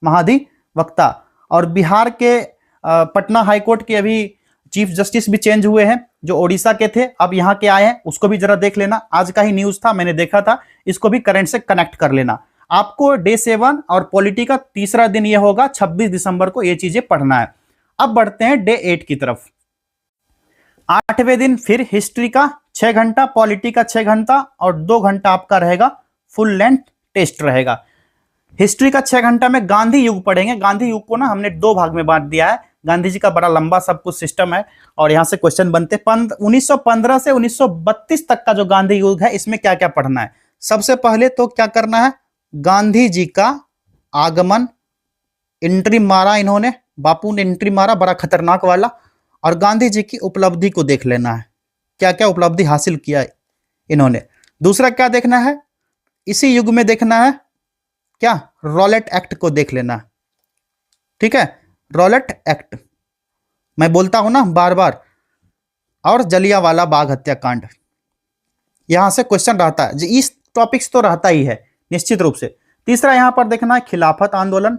महाधिवक्ता। और बिहार के पटना हाईकोर्ट के अभी चीफ जस्टिस भी चेंज हुए हैं, जो ओडिशा के थे अब यहाँ के आए हैं, उसको भी जरा देख लेना। आज का ही न्यूज था, मैंने देखा था, इसको भी करंट से कनेक्ट कर लेना। आपको डे 7 और पॉलिटी का तीसरा दिन ये होगा 26 दिसंबर को, ये चीजें पढ़ना है। अब बढ़ते हैं डे 8 की तरफ। 8वें दिन फिर हिस्ट्री का 6 घंटा, पॉलिटी का 6 घंटा और 2 घंटा आपका रहेगा फुल लेंथ टेस्ट रहेगा। हिस्ट्री का 6 घंटा में गांधी युग पढ़ेंगे। गांधी युग को ना हमने 2 भाग में बांट दिया है, गांधी जी का बड़ा लंबा सब कुछ सिस्टम है और यहां से क्वेश्चन बनते। 1915 से 1932 तक का जो गांधी युग है, इसमें क्या क्या पढ़ना है। सबसे पहले तो क्या करना है, गांधी जी का आगमन, एंट्री मारा इन्होंने, बापू ने एंट्री मारा बड़ा खतरनाक वाला। और गांधी जी की उपलब्धि को देख लेना है, क्या क्या उपलब्धि हासिल किया इन्होंने। दूसरा क्या देखना है, इसी युग में देखना है क्या, रॉलेट एक्ट को देख लेना, ठीक है, रॉलेट एक्ट मैं बोलता हूं ना बार बार। और जलियांवाला बाग हत्याकांड, यहां से क्वेश्चन रहता है, इस टॉपिक्स तो रहता ही है निश्चित रूप से। तीसरा यहां पर देखना है खिलाफत आंदोलन,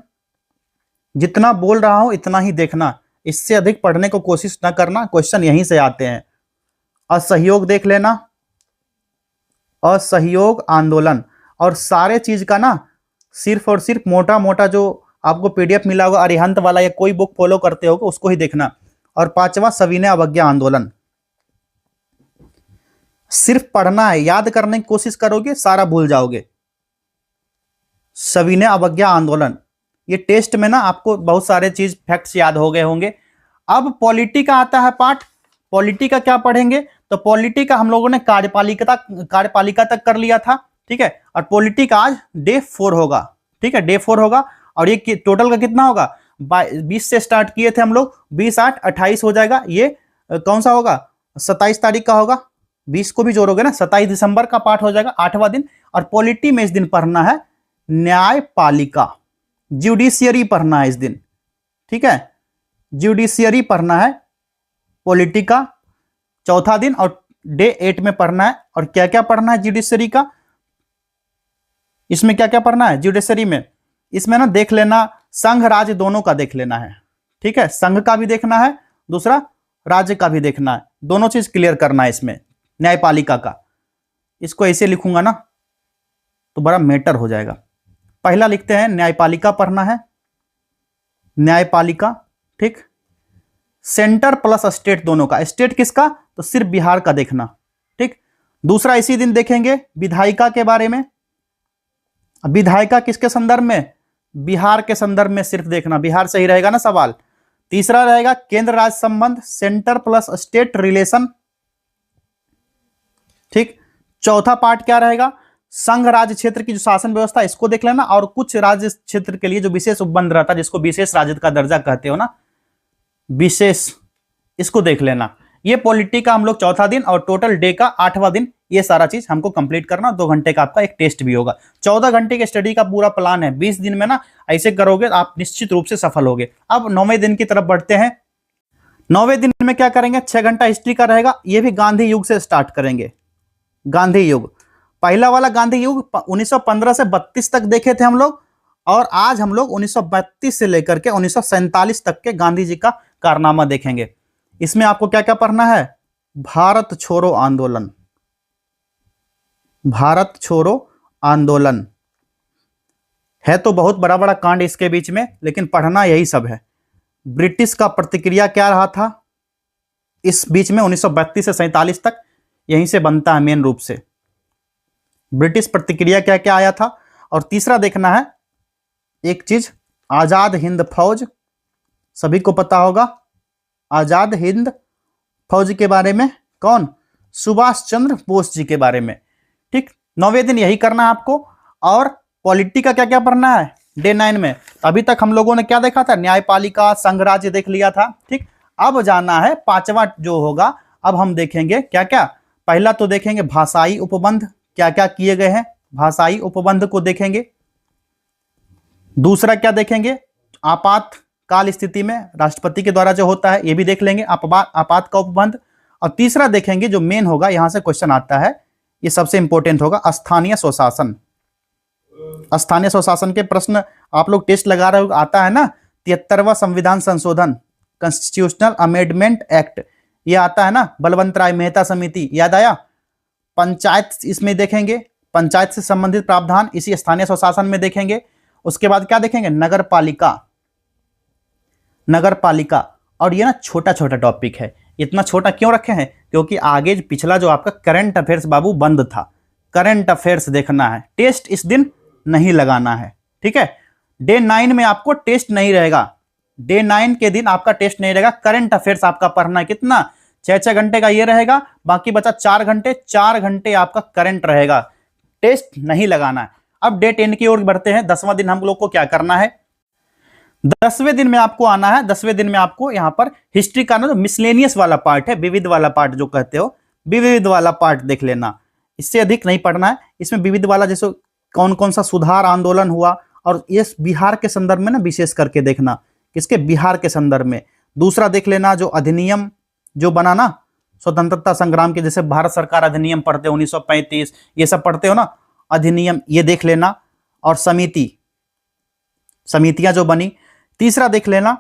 जितना बोल रहा हूं इतना ही देखना, इससे अधिक पढ़ने को कोशिश ना करना, क्वेश्चन यहीं से आते हैं। असहयोग देख लेना, असहयोग आंदोलन। और सारे चीज का ना सिर्फ और सिर्फ मोटा मोटा जो आपको पीडीएफ मिला होगा अरिहंत वाला या कोई बुक फॉलो करते होगे उसको ही देखना। और पांचवा सविनय अवज्ञा आंदोलन। सिर्फ पढ़ना है, याद करने की कोशिश करोगे सारा भूल जाओगे। सविनय अवज्ञा आंदोलन, ये टेस्ट में ना आपको बहुत सारे चीज फैक्ट्स याद हो गए होंगे। अब पॉलिटी का आता है पार्ट। पॉलिटी का क्या पढ़ेंगे? तो पॉलिटी का हम लोगों ने कार्यपालिका तक कर लिया था, ठीक है। और पॉलिटी का आज डे 4 होगा, ठीक है, डे 4 होगा। और ये टोटल का कितना होगा? 20 से स्टार्ट किए थे हम लोग, 20 8 28 हो जाएगा। ये कौन सा होगा? 27 तारीख का होगा। 20 को भी जोड़ोगे ना, 27 दिसंबर का पाठ हो जाएगा, 8वां दिन। और पॉलिटी में इस दिन पढ़ना है न्यायपालिका, ज्यूडिशियरी पढ़ना है इस दिन, ठीक है, ज्यूडिशियरी पढ़ना है पॉलिटी का, चौथा दिन। और डे 8 में पढ़ना है। और क्या क्या पढ़ना है ज्यूडिशियरी का? इसमें क्या क्या पढ़ना है ज्यूडिशियरी में? इसमें ना देख लेना, संघ राज्य दोनों का देख लेना है, ठीक है, संघ का भी देखना है, दूसरा राज्य का भी देखना है, दोनों चीज क्लियर करना है इसमें न्यायपालिका का। इसको ऐसे लिखूंगा ना तो बड़ा मैटर हो जाएगा। पहला लिखते हैं न्यायपालिका पढ़ना है, न्यायपालिका, ठीक। सेंटर प्लस स्टेट दोनों का, स्टेट किसका? तो सिर्फ बिहार का देखना, ठीक। दूसरा इसी दिन देखेंगे विधायिका के बारे में। विधायिका किसके संदर्भ में? बिहार के संदर्भ में सिर्फ देखना, बिहार से ही रहेगा ना सवाल। तीसरा रहेगा केंद्र राज्य संबंध, सेंटर प्लस स्टेट रिलेशन, ठीक। चौथा पार्ट क्या रहेगा? संघ राज्य क्षेत्र की जो शासन व्यवस्था, इसको देख लेना। और कुछ राज्य क्षेत्र के लिए जो विशेष उपबंध रहता है, जिसको विशेष राज्य का दर्जा कहते हो ना, विशेष, इसको देख लेना। ये पॉलिटी का हम लोग चौथा दिन और टोटल डे का 8वां दिन, ये सारा चीज हमको कंप्लीट करना। 2 घंटे का आपका एक टेस्ट भी होगा। 14 घंटे के स्टडी का पूरा प्लान है। 20 दिन में ना ऐसे करोगे आप निश्चित रूप से सफल होगे। अब 9वें दिन की तरफ बढ़ते हैं। 9वें दिन में क्या करेंगे? 6 घंटा हिस्ट्री का रहेगा। ये भी गांधी युग से स्टार्ट करेंगे। गांधी युग, पहला वाला गांधी युग 1915 से 32 तक देखे थे हम लोग। और आज हम लोग 1932 से लेकर के 1947 तक के गांधी जी का कारनामा देखेंगे। इसमें आपको क्या क्या पढ़ना है? भारत छोड़ो आंदोलन, भारत छोड़ो आंदोलन है तो बहुत बड़ा बड़ा कांड इसके बीच में, लेकिन पढ़ना यही सब है। ब्रिटिश का प्रतिक्रिया क्या रहा था इस बीच में 1932 से 47 तक, यहीं से बनता है मेन रूप से। ब्रिटिश प्रतिक्रिया क्या क्या आया था। और तीसरा देखना है एक चीज, आजाद हिंद फौज, सभी को पता होगा आजाद हिंद फौज के बारे में। कौन? सुभाष चंद्र बोस जी के बारे में, ठीक। 9वें दिन यही करना है आपको। और पॉलिटी का क्या क्या पढ़ना है डे 9 में? अभी तक हम लोगों ने क्या देखा था? न्यायपालिका, संघ राज्य देख लिया था, ठीक। अब जाना है 5वां जो होगा। अब हम देखेंगे क्या क्या। पहला तो देखेंगे भाषाई उपबंध, क्या क्या किए गए हैं, भाषाई उपबंध को देखेंगे। दूसरा क्या देखेंगे? आपातकाल स्थिति में राष्ट्रपति के द्वारा जो होता है, ये भी देख लेंगे, आपात का उपबंध। और तीसरा देखेंगे जो मेन होगा, यहां से क्वेश्चन आता है, ये सबसे इंपॉर्टेंट होगा, स्थानीय स्वशासन। स्थानीय स्वशासन के प्रश्न आप लोग टेस्ट लगा रहे हो, आता है ना, 73वां संविधान संशोधन, कॉन्स्टिट्यूशनल अमेंडमेंट एक्ट, ये आता है ना, बलवंत राय मेहता समिति, याद आया। पंचायत इसमें देखेंगे, पंचायत से संबंधित प्रावधान इसी स्थानीय स्वशासन में देखेंगे। उसके बाद क्या देखेंगे? नगर पालिका, नगर पालिका। और ये ना छोटा छोटा टॉपिक है। इतना छोटा क्यों रखे हैं? क्योंकि आगे पिछला जो आपका करंट अफेयर्स बाबू बंद था, करंट अफेयर्स देखना है। टेस्ट इस दिन नहीं लगाना है, ठीक है। डे 9 में आपको टेस्ट नहीं रहेगा, डे 9 के दिन आपका टेस्ट नहीं रहेगा। करंट अफेयर्स आपका पढ़ना है कितना? 6 घंटे का ये रहेगा, बाकी बचा 4 घंटे, 4 घंटे आपका करंट रहेगा, टेस्ट नहीं लगाना है। अब डे 10 की ओर बढ़ते हैं। 10वां दिन हम लोग को क्या करना है? 10वें दिन में आपको आना है। 10वें दिन में आपको यहां पर हिस्ट्री का ना जो मिसलेनियस वाला पार्ट है, विविध वाला पार्ट जो कहते हो, विविध वाला पार्ट देख लेना। इससे अधिक नहीं पढ़ना है। इसमें विविध वाला जैसे कौन कौन सा सुधार आंदोलन हुआ, और ये बिहार के संदर्भ में ना विशेष करके देखना, किसके? बिहार के संदर्भ में। दूसरा देख लेना जो अधिनियम जो बना ना स्वतंत्रता संग्राम के, जैसे भारत सरकार अधिनियम पढ़ते हो 1935, ये सब पढ़ते हो ना, अधिनियम, ये देख लेना। और समितियां जो बनी। तीसरा देख लेना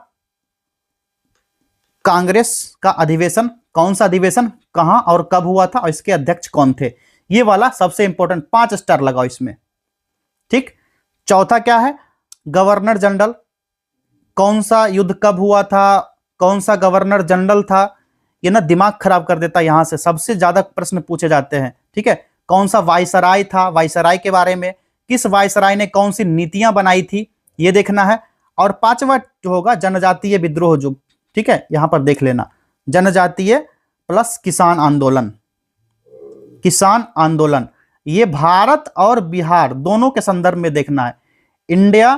कांग्रेस का अधिवेशन, कौन सा अधिवेशन, कहां और कब हुआ था, और इसके अध्यक्ष कौन थे, ये वाला सबसे इंपॉर्टेंट, 5 स्टार लगाओ इसमें, ठीक। चौथा क्या है, गवर्नर जनरल, कौन सा युद्ध कब हुआ था, कौन सा गवर्नर जनरल था, ये ना दिमाग खराब कर देता है, यहां से सबसे ज्यादा प्रश्न पूछे जाते हैं, ठीक है। कौन सा वायसराय था, वायसराय के बारे में, किस वायसराय ने कौन सी नीतियां बनाई थी, ये देखना है। और पांचवा जो होगा जनजातीय विद्रोह, जो, ठीक है, यहां पर देख लेना, जनजातीय प्लस किसान आंदोलन, किसान आंदोलन, ये भारत और बिहार दोनों के संदर्भ में देखना है, इंडिया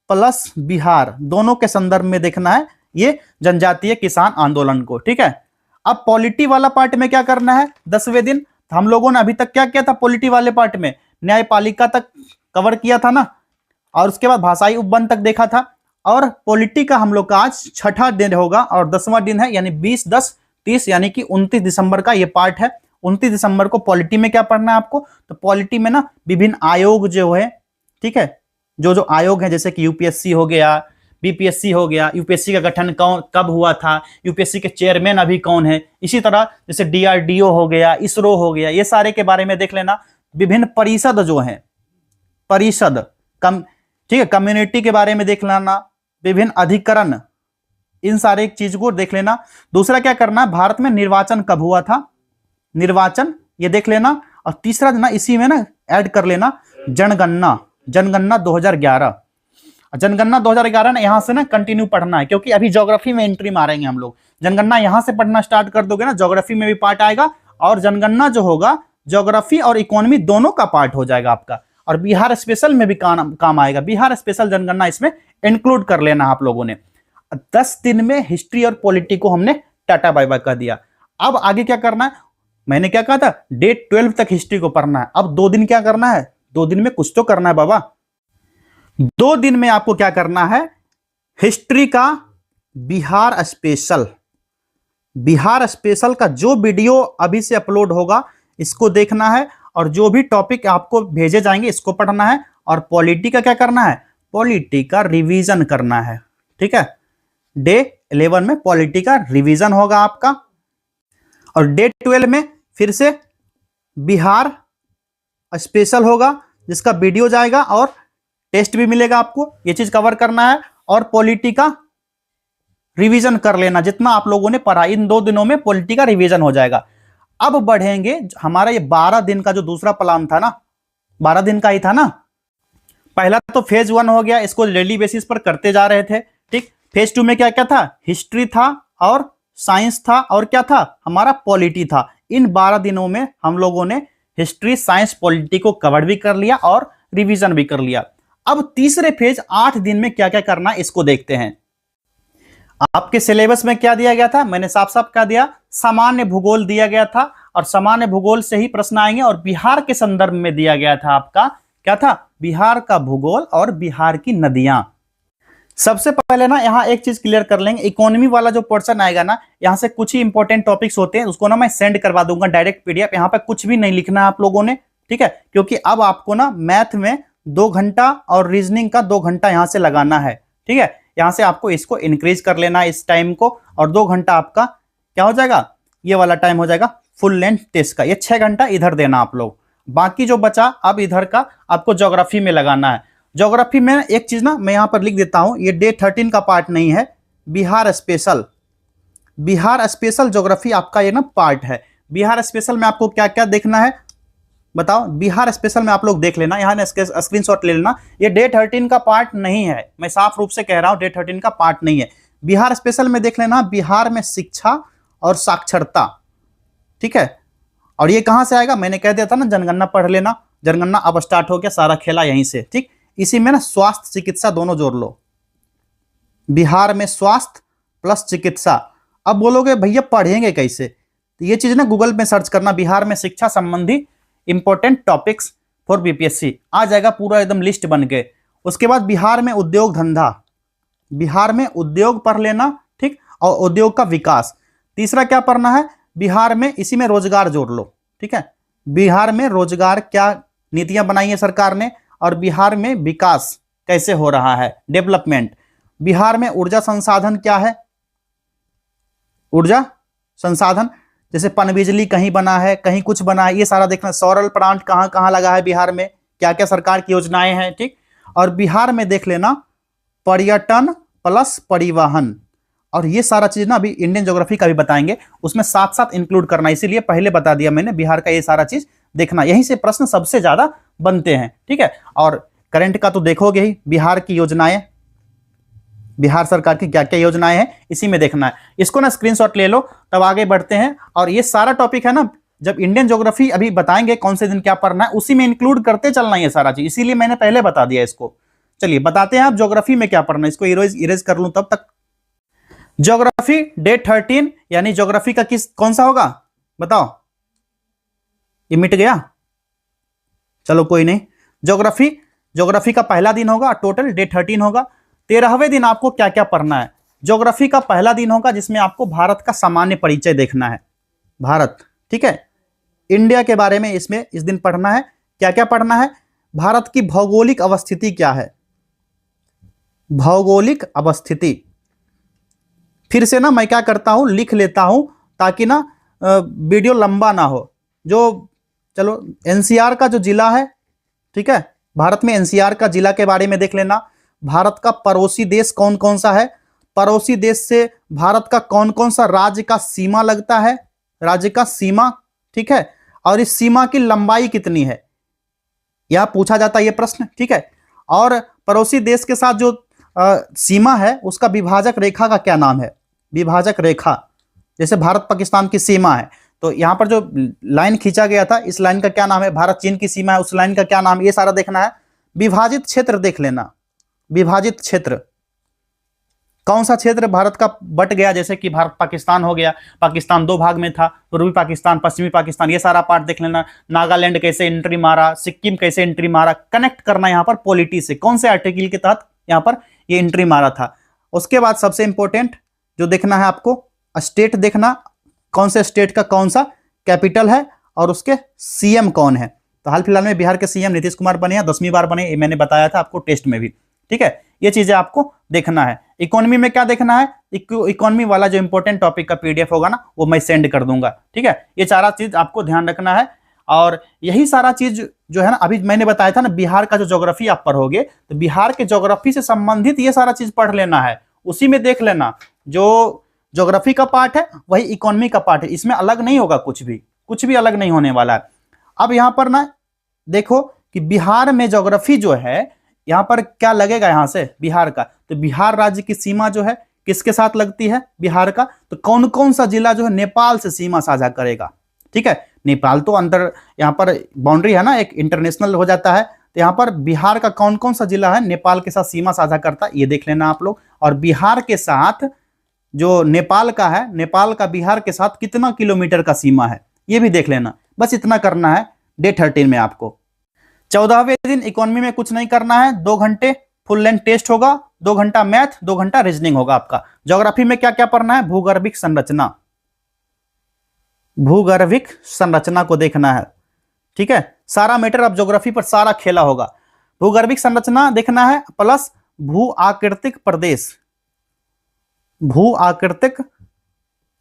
प्लस बिहार दोनों के संदर्भ में देखना है ये जनजातीय किसान आंदोलन को, ठीक है। अब पॉलिटी वाला पार्ट में क्या करना है, 10वें दिन हम लोगों ने अभी तक क्या किया था, पॉलिटी वाले पार्ट में न्यायपालिका तक कवर किया था ना, और उसके बाद भाषाई उपवन तक देखा था, और पॉलिटी का हम लोग का आज छठा दिन होगा और 10वां दिन है, यानी 20, 10, 30 यानी कि 29 दिसंबर का ये पार्ट है। 29 दिसंबर को पॉलिटी में क्या पढ़ना है आपको, तो पॉलिटी में ना विभिन्न आयोग जो है, ठीक है, जो आयोग है, जैसे कि यूपीएससी हो गया, बीपीएससी हो गया, यूपीएससी का गठन कब हुआ था, यूपीएससी के चेयरमैन अभी कौन है, इसी तरह जैसे डीआरडीओ हो गया, इसरो हो गया, ये सारे के बारे में देख लेना। विभिन्न परिषद जो है, परिषद ठीक है, कम्युनिटी के बारे में देख लेना, विभिन्न अधिकरण, इन सारे चीज को देख लेना। दूसरा क्या करना है, भारत में निर्वाचन कब हुआ था, निर्वाचन ये देख लेना। और तीसरा ना इसी में ना ऐड कर लेना जनगणना, जनगणना 2011, जनगणना 2011 ना यहां से ना कंटिन्यू पढ़ना है, क्योंकि अभी ज्योग्राफी में एंट्री मारेंगे हम लोग। जनगणना यहां से पढ़ना स्टार्ट कर दोगे ना, ज्योग्राफी में भी पार्ट आएगा, और जनगणना जो होगा ज्योग्राफी और इकोनॉमी दोनों का पार्ट हो जाएगा आपका, और बिहार स्पेशल में भी काम आएगा। बिहार स्पेशल जनगणना इसमें इंक्लूड कर लेना आप लोगों ने। 10 दिन में हिस्ट्री और पॉलिटी को हमने टाटा बाय बाय कर दिया। अब आगे क्या करना है, मैंने क्या कहा था, डे 12 तक हिस्ट्री को पढ़ना है। अब 2 दिन क्या करना है, 2 दिन में कुछ तो करना है बाबा। 2 दिन में आपको क्या करना है, हिस्ट्री का बिहार स्पेशल, बिहार स्पेशल का जो वीडियो अभी से अपलोड होगा इसको देखना है, और जो भी टॉपिक आपको भेजे जाएंगे इसको पढ़ना है। और पॉलिटी का क्या करना है, पॉलिटी का रिवीजन करना है, ठीक है। डे 11 में पॉलिटी का रिवीजन होगा आपका, और डे 12 में फिर से बिहार स्पेशल होगा, जिसका वीडियो जाएगा और टेस्ट भी मिलेगा आपको। ये चीज कवर करना है, और पॉलिटी का रिवीजन कर लेना, जितना आप लोगों ने पढ़ा इन 2 दिनों में पॉलिटी का रिवीजन हो जाएगा। अब बढ़ेंगे, हमारा ये 12 दिन का जो दूसरा प्लान था ना, 12 दिन का ही था ना, पहला तो फेज 1 हो गया, इसको डेली बेसिस पर करते जा रहे थे, ठीक। फेज 2 में क्या क्या था, हिस्ट्री था और साइंस था, और क्या था हमारा पॉलिटी था। इन 12 दिनों में हम लोगों ने हिस्ट्री, साइंस, पॉलिटी को कवर भी कर लिया और रिवीजन भी कर लिया। अब तीसरे फेज 8 दिन में क्या क्या करना है इसको देखते हैं। आपके सिलेबस में क्या दिया गया था, मैंने साफ साफ कह दिया, सामान्य भूगोल दिया गया था, और सामान्य भूगोल से ही प्रश्न आएंगे। और बिहार के संदर्भ में दिया गया था आपका, क्या था, बिहार का भूगोल और बिहार की नदियां। सबसे पहले ना यहां एक चीज क्लियर कर लेंगे, इकोनॉमी वाला जो पोर्शन आएगा ना, यहां से कुछ ही इंपॉर्टेंट टॉपिक्स होते हैं, उसको ना मैं सेंड करवा दूंगा डायरेक्ट पीडीएफ। यहां पर कुछ भी नहीं लिखना है आप लोगों ने, ठीक है, क्योंकि अब आपको ना मैथ में 2 घंटा और रीजनिंग का 2 घंटा यहां से लगाना है, ठीक है। यहां से आपको इसको इंक्रीज कर लेना है इस टाइम को, और 2 घंटा आपका क्या हो जाएगा, ये वाला टाइम हो जाएगा फुल लेंथ टेस्ट का। ये 6 घंटा इधर देना आप लोग, बाकी जो बचा अब इधर का आपको ज्योग्राफी में लगाना है। ज्योग्राफी में एक चीज ना मैं यहां पर लिख देता हूं, ये डे 13 का पार्ट नहीं है, Bihar special, Bihar special geography आपका ये ना पार्ट है। बिहार स्पेशल में आपको क्या क्या देखना है बताओ, बिहार स्पेशल में आप लोग देख लेना, यहाँ स्क्रीनशॉट ले लेना। ये डे 13 का पार्ट नहीं है, मैं साफ रूप से कह रहा हूं, डे 13 का पार्ट नहीं है। बिहार स्पेशल में देख लेना, बिहार में शिक्षा और साक्षरता, ठीक है। और ये कहां से आएगा, मैंने कह दिया था ना, जनगणना पढ़ लेना, जनगणना अब स्टार्ट हो गया, सारा खेला यहीं से, ठीक। इसी में ना स्वास्थ्य चिकित्सा दोनों जोड़ लो, बिहार में स्वास्थ्य प्लस चिकित्सा। अब बोलोगे भैया पढ़ेंगे कैसे, तो ये चीज ना गूगल में सर्च करना, बिहार में शिक्षा संबंधी इंपॉर्टेंट टॉपिक्स फॉर बीपीएससी, आ जाएगा पूरा एकदम लिस्ट बन के। उसके बाद बिहार में उद्योग धंधा, बिहार में उद्योग पढ़ लेना, ठीक, और उद्योग का विकास। तीसरा क्या पढ़ना है, बिहार में, इसी में रोजगार जोड़ लो, ठीक है। बिहार में रोजगार क्या नीतियां बनाई है सरकार ने, और बिहार में विकास कैसे हो रहा है, डेवलपमेंट। बिहार में ऊर्जा संसाधन क्या है, ऊर्जा संसाधन, जैसे पनबिजली कहीं बना है, कहीं कुछ बना है, ये सारा देखना। सौर प्लांट कहाँ कहाँ लगा है बिहार में, क्या क्या सरकार की योजनाएं हैं, ठीक। और बिहार में देख लेना पर्यटन प्लस परिवहन, और ये सारा चीज ना अभी इंडियन ज्योग्राफी का भी बताएंगे, उसमें साथ साथ इंक्लूड करना, इसीलिए पहले बता दिया मैंने। बिहार का ये सारा चीज देखना, यहीं से प्रश्न सबसे ज्यादा बनते हैं, ठीक है। और करंट का तो देखोगे ही, बिहार की योजनाएं, बिहार सरकार की क्या क्या योजनाएं हैं, इसी में देखना है। इसको ना स्क्रीनशॉट ले लो, तब आगे बढ़ते हैं। और ये सारा टॉपिक है ना, जब इंडियन ज्योग्राफी अभी बताएंगे कौन से दिन क्या पढ़ना है, उसी में इंक्लूड करते चलना है ये सारा चीज, इसीलिए मैंने पहले बता दिया इसको। चलिए बताते हैं आप ज्योग्राफी में क्या पढ़ना है, इसको इरेज कर लूं तब तक। ज्योग्राफी डे 13, यानी ज्योग्राफी का कौन सा होगा बताओ, ये मिट गया, चलो कोई नहीं। ज्योग्राफी का पहला दिन होगा, टोटल डे 13 होगा। 13वें दिन आपको क्या क्या पढ़ना है। ज्योग्राफी का पहला दिन होगा जिसमें आपको भारत का सामान्य परिचय देखना है, भारत, ठीक है, इंडिया के बारे में इसमें इस दिन पढ़ना है। क्या क्या पढ़ना है, भारत की भौगोलिक अवस्थिति क्या है, भौगोलिक अवस्थिति। फिर से ना मैं क्या करता हूं, लिख लेता हूं ताकि ना वीडियो लंबा ना हो। जो चलो एनसीआर का जो जिला है, ठीक है, भारत में एनसीआर का जिला के बारे में देख लेना। भारत का पड़ोसी देश कौन कौन सा है, पड़ोसी देश से भारत का कौन कौन सा राज्य का सीमा लगता है, राज्य का सीमा, ठीक है, और इस सीमा की लंबाई कितनी है, यह पूछा जाता है ये प्रश्न, ठीक है। और पड़ोसी देश के साथ जो सीमा है उसका विभाजक रेखा का क्या नाम है, विभाजक रेखा। जैसे भारत पाकिस्तान की सीमा है, तो यहां पर जो लाइन खींचा गया था, इस लाइन का क्या नाम है, भारत चीन की सीमा है, उस लाइन का क्या नाम है, ये सारा देखना है। विभाजित क्षेत्र देख लेना, विभाजित क्षेत्र, कौन सा क्षेत्र भारत का बट गया, जैसे कि भारत पाकिस्तान हो गया, पाकिस्तान दो भाग में था, पूर्वी पाकिस्तान पश्चिमी पाकिस्तान, ये सारा पार्ट देख लेना। नागालैंड कैसे एंट्री मारा, सिक्किम कैसे एंट्री मारा, कनेक्ट करना यहां पर पॉलिटी से, कौन से आर्टिकल के तहत यहां पर ये एंट्री मारा था। उसके बाद सबसे इंपॉर्टेंट जो देखना है आपको, स्टेट देखना, कौन से स्टेट का कौन सा कैपिटल है और उसके सीएम कौन है। तो हाल फिलहाल में बिहार के सीएम नीतीश कुमार बने हैं, 10वीं बार बने, ये मैंने बताया था आपको टेस्ट में भी, ठीक है। ये चीजें आपको देखना है। इकोनॉमी में क्या देखना है, इकोनॉमी वाला जो इंपॉर्टेंट टॉपिक का पीडीएफ होगा ना, वो मैं सेंड कर दूंगा, ठीक है। ये सारा चीज आपको ध्यान रखना है। और यही सारा चीज जो है ना, अभी मैंने बताया था ना, बिहार का जो ज्योग्राफी आप पढ़ोगे, तो बिहार के ज्योग्राफी से संबंधित ये सारा चीज पढ़ लेना है, उसी में देख लेना। जो ज्योग्राफी का पार्ट है वही इकोनॉमी का पार्ट है, इसमें अलग नहीं होगा, कुछ भी अलग नहीं होने वाला है। अब यहां पर ना देखो कि बिहार में ज्योग्राफी जो है, यहां पर क्या लगेगा, यहां से बिहार का, तो बिहार राज्य की सीमा जो है किसके साथ लगती है बिहार का, तो कौन कौन सा जिला जो है नेपाल से सीमा साझा करेगा, ठीक है। नेपाल तो अंदर यहाँ पर बाउंड्री है ना, एक इंटरनेशनल हो जाता है, तो यहाँ पर बिहार का कौन कौन सा जिला है नेपाल के साथ सीमा साझा करता है, ये देख लेना आप लोग। और बिहार के साथ जो नेपाल का है, नेपाल का बिहार के साथ कितना किलोमीटर का सीमा है, ये भी देख लेना। बस इतना करना है डे 13 में आपको। 14वें दिन इकोनॉमी में कुछ नहीं करना है, 2 घंटे फुल लेंथ टेस्ट होगा, 2 घंटा मैथ, 2 घंटा रीजनिंग होगा आपका। ज्योग्राफी में क्या क्या पढ़ना है, भूगर्भिक संरचना, भूगर्भिक संरचना को देखना है, ठीक है। सारा मैटर अब ज्योग्राफी पर सारा खेला होगा। भूगर्भिक संरचना देखना है, प्लस भू आकृतिक प्रदेश, भू आकृतिक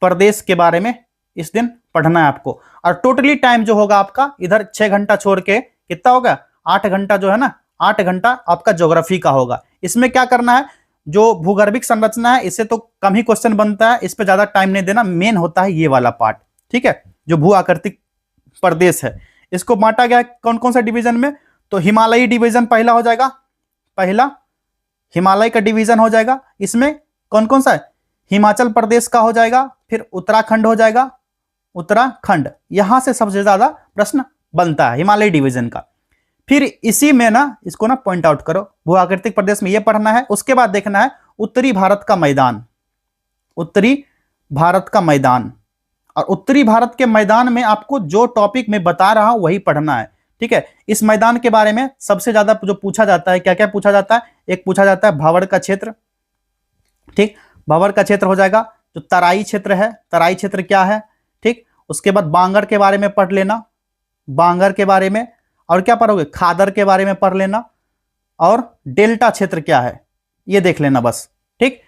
प्रदेश के बारे में इस दिन पढ़ना है आपको। और टोटली टाइम जो होगा आपका, इधर 6 घंटा छोड़ के कितना होगा, 8 घंटा जो है ना, 8 घंटा आपका ज्योग्राफी का होगा। इसमें क्या करना है, जो भूगर्भिक संरचना है इससे तो कम ही क्वेश्चन बनता है, इस पर ज्यादा टाइम नहीं देना, मेन होता है ये वाला पार्ट, ठीक है। जो भू आकृतिक प्रदेश है, इसको बांटा गया कौन कौन सा डिवीजन में, तो हिमालयी डिवीजन पहला हो जाएगा, पहला हिमालय का डिवीजन हो जाएगा। इसमें कौन कौन सा है, हिमाचल प्रदेश का हो जाएगा, फिर उत्तराखंड हो जाएगा, उत्तराखंड, यहां से सबसे ज्यादा प्रश्न बनता है हिमालय डिवीजन का। फिर इसी में ना इसको ना पॉइंट आउट करो, भू आकृतिक प्रदेश में यह पढ़ना है। उसके बाद देखना है उत्तरी भारत का मैदान, उत्तरी भारत का मैदान। और उत्तरी भारत के मैदान में आपको जो टॉपिक मैं बता रहा हूं वही पढ़ना है, ठीक है। इस मैदान के बारे में सबसे ज्यादा जो पूछा जाता है, क्या क्या पूछा जाता है, एक पूछा जाता है भावर का क्षेत्र, ठीक, भावर का क्षेत्र हो जाएगा। जो तराई क्षेत्र है, तराई क्षेत्र क्या है, ठीक। उसके बाद बांगर के बारे में पढ़ लेना, बांगर के बारे में। और क्या पढ़ोगे, खादर के बारे में पढ़ लेना। और डेल्टा क्षेत्र क्या है ये देख लेना बस, ठीक।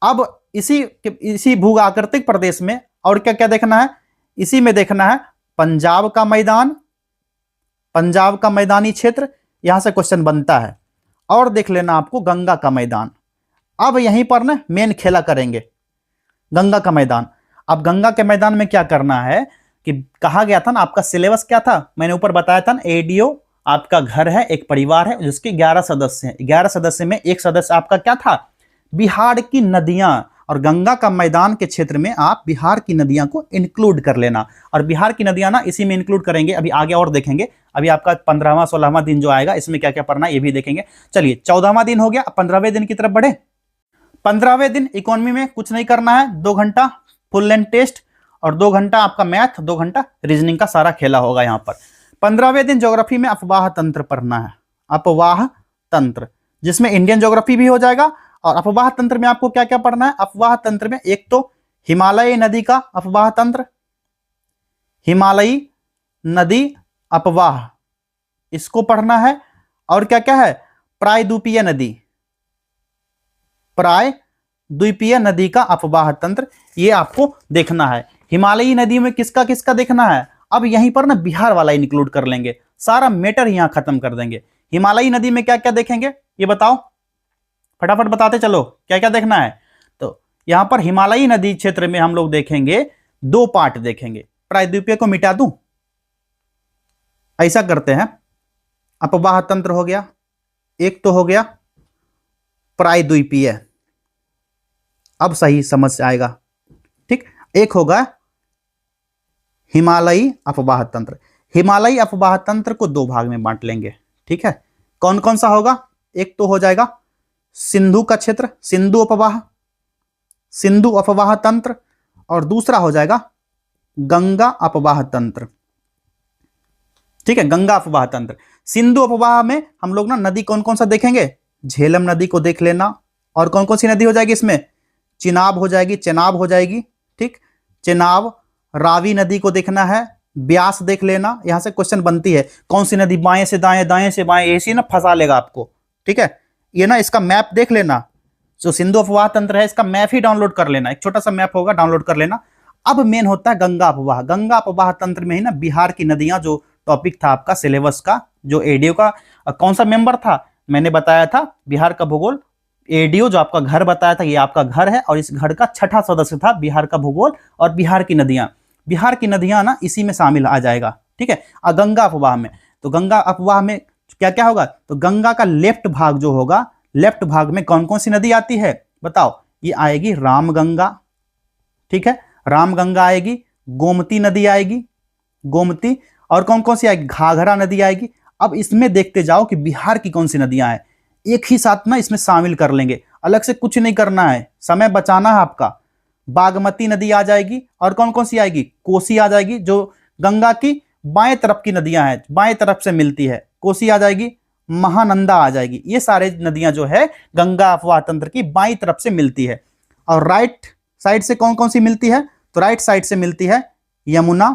अब इसी भू आकृतिक प्रदेश में और क्या क्या देखना है, इसी में देखना है पंजाब का मैदान, पंजाब का मैदानी क्षेत्र, यहां से क्वेश्चन बनता है। और देख लेना आपको गंगा का मैदान। अब यहीं पर ना मेन खेला करेंगे, गंगा का मैदान। अब गंगा के मैदान में क्या करना है कि कहा गया था ना, आपका सिलेबस क्या था, मैंने ऊपर बताया था ना, एडीओ आपका घर है, एक परिवार है जिसके 11 सदस्य हैं। 11 सदस्य में एक सदस्य आपका क्या था, बिहार की नदियां। और गंगा का मैदान के क्षेत्र में आप बिहार की नदियां को इंक्लूड कर लेना। और बिहार की नदियां ना इसी में इंक्लूड करेंगे, अभी आगे और देखेंगे। अभी आपका 15वां 16वां दिन जो आएगा इसमें क्या क्या पढ़ना है ये भी देखेंगे। चलिए 14वां दिन हो गया, अब 15वें दिन की तरफ बढ़े। 15वें दिन इकोनॉमी में कुछ नहीं करना है, 2 घंटा फुल लेंथ टेस्ट और 2 घंटा आपका मैथ, 2 घंटा रीजनिंग का सारा खेला होगा यहां पर। 15वें दिन ज्योग्राफी में अफवाह तंत्र पढ़ना है, अफवाह तंत्र, जिसमें इंडियन ज्योग्राफी भी हो जाएगा। और अफवाह तंत्र में आपको क्या क्या पढ़ना है, अफवाह तंत्र में एक तो हिमालयी नदी का अफवाह तंत्र, हिमालयी नदी अफवाह, इसको पढ़ना है। और क्या क्या है, प्रायद्वीपीय नदी, प्रायद्वीपीय नदी का अफवाह तंत्र, ये आपको देखना है। हिमालयी नदी में किसका किसका देखना है, अब यहीं पर ना बिहार वाला इंक्लूड कर लेंगे, सारा मैटर यहां खत्म कर देंगे। हिमालयी नदी में क्या क्या देखेंगे ये बताओ, फटाफट बताते चलो क्या क्या देखना है। तो यहां पर हिमालयी नदी क्षेत्र में हम लोग देखेंगे 2 पार्ट देखेंगे। प्रायद्वीपीय को मिटा दूं, ऐसा करते हैं, अपवाह तंत्र हो गया, एक तो हो गया प्रायद्वीपीय, अब सही समझ आएगा, ठीक। एक होगा हिमालयी अफवाह तंत्र। हिमालयी अफवाह तंत्र को 2 भाग में बांट लेंगे, ठीक है। कौन कौन सा होगा, एक तो हो जाएगा सिंधु का क्षेत्र, सिंधु अफवाह, सिंधु अफवाह तंत्र, और दूसरा हो जाएगा गंगा अफवाह तंत्र, ठीक है, गंगा अफवाह तंत्र। सिंधु अफवाह में हम लोग ना नदी कौन कौन सा देखेंगे, झेलम नदी को देख लेना, और कौन कौन सी नदी हो जाएगी इसमें, चिनाब हो जाएगी, चेनाब हो जाएगी, ठीक, चेनाब। रावी नदी को देखना है, ब्यास देख लेना, यहां से क्वेश्चन बनती है कौन सी नदी बाएं से दाएं, दाएं से बाएं, ऐसी ना फंसा लेगा आपको, ठीक है। ये ना इसका मैप देख लेना, जो सिंधु अफवाह तंत्र है इसका मैप ही डाउनलोड कर लेना, एक छोटा सा मैप होगा डाउनलोड कर लेना। अब मेन होता है गंगा अफवाह। गंगा अफवाह तंत्र में ही ना बिहार की नदियां, जो टॉपिक था आपका सिलेबस का, जो एडीओ का कौन सा मेंबर था, मैंने बताया था बिहार का भूगोल, एडीओ जो आपका घर बताया था, ये आपका घर है, और इस घर का 6ठा सदस्य था बिहार का भूगोल और बिहार की नदियां। बिहार की नदियां ना इसी में शामिल आ जाएगा, ठीक है। गंगा अफवाह में, तो गंगा अफवाह में क्या क्या होगा, तो गंगा का लेफ्ट भाग जो होगा, लेफ्ट भाग में कौन कौन सी नदी आती है बताओ, ये आएगी रामगंगा, ठीक है, रामगंगा आएगी, गोमती नदी आएगी, गोमती, और कौन कौन सी आएगी, घाघरा नदी आएगी। अब इसमें देखते जाओ कि बिहार की कौन सी नदियां हैं, एक ही साथ ना इसमें शामिल कर लेंगे, अलग से कुछ नहीं करना है, समय बचाना है आपका। बागमती नदी आ जाएगी, और कौन कौन सी आएगी, कोसी आ जाएगी, जो गंगा की बाएं तरफ की नदियां हैं, बाएं तरफ से मिलती है, कोसी आ जाएगी, महानंदा आ जाएगी। ये सारे नदियां जो है गंगा अफवाह तंत्र की बाईं तरफ से मिलती है। और राइट साइड से कौन कौन सी मिलती है, तो राइट साइड से मिलती है यमुना,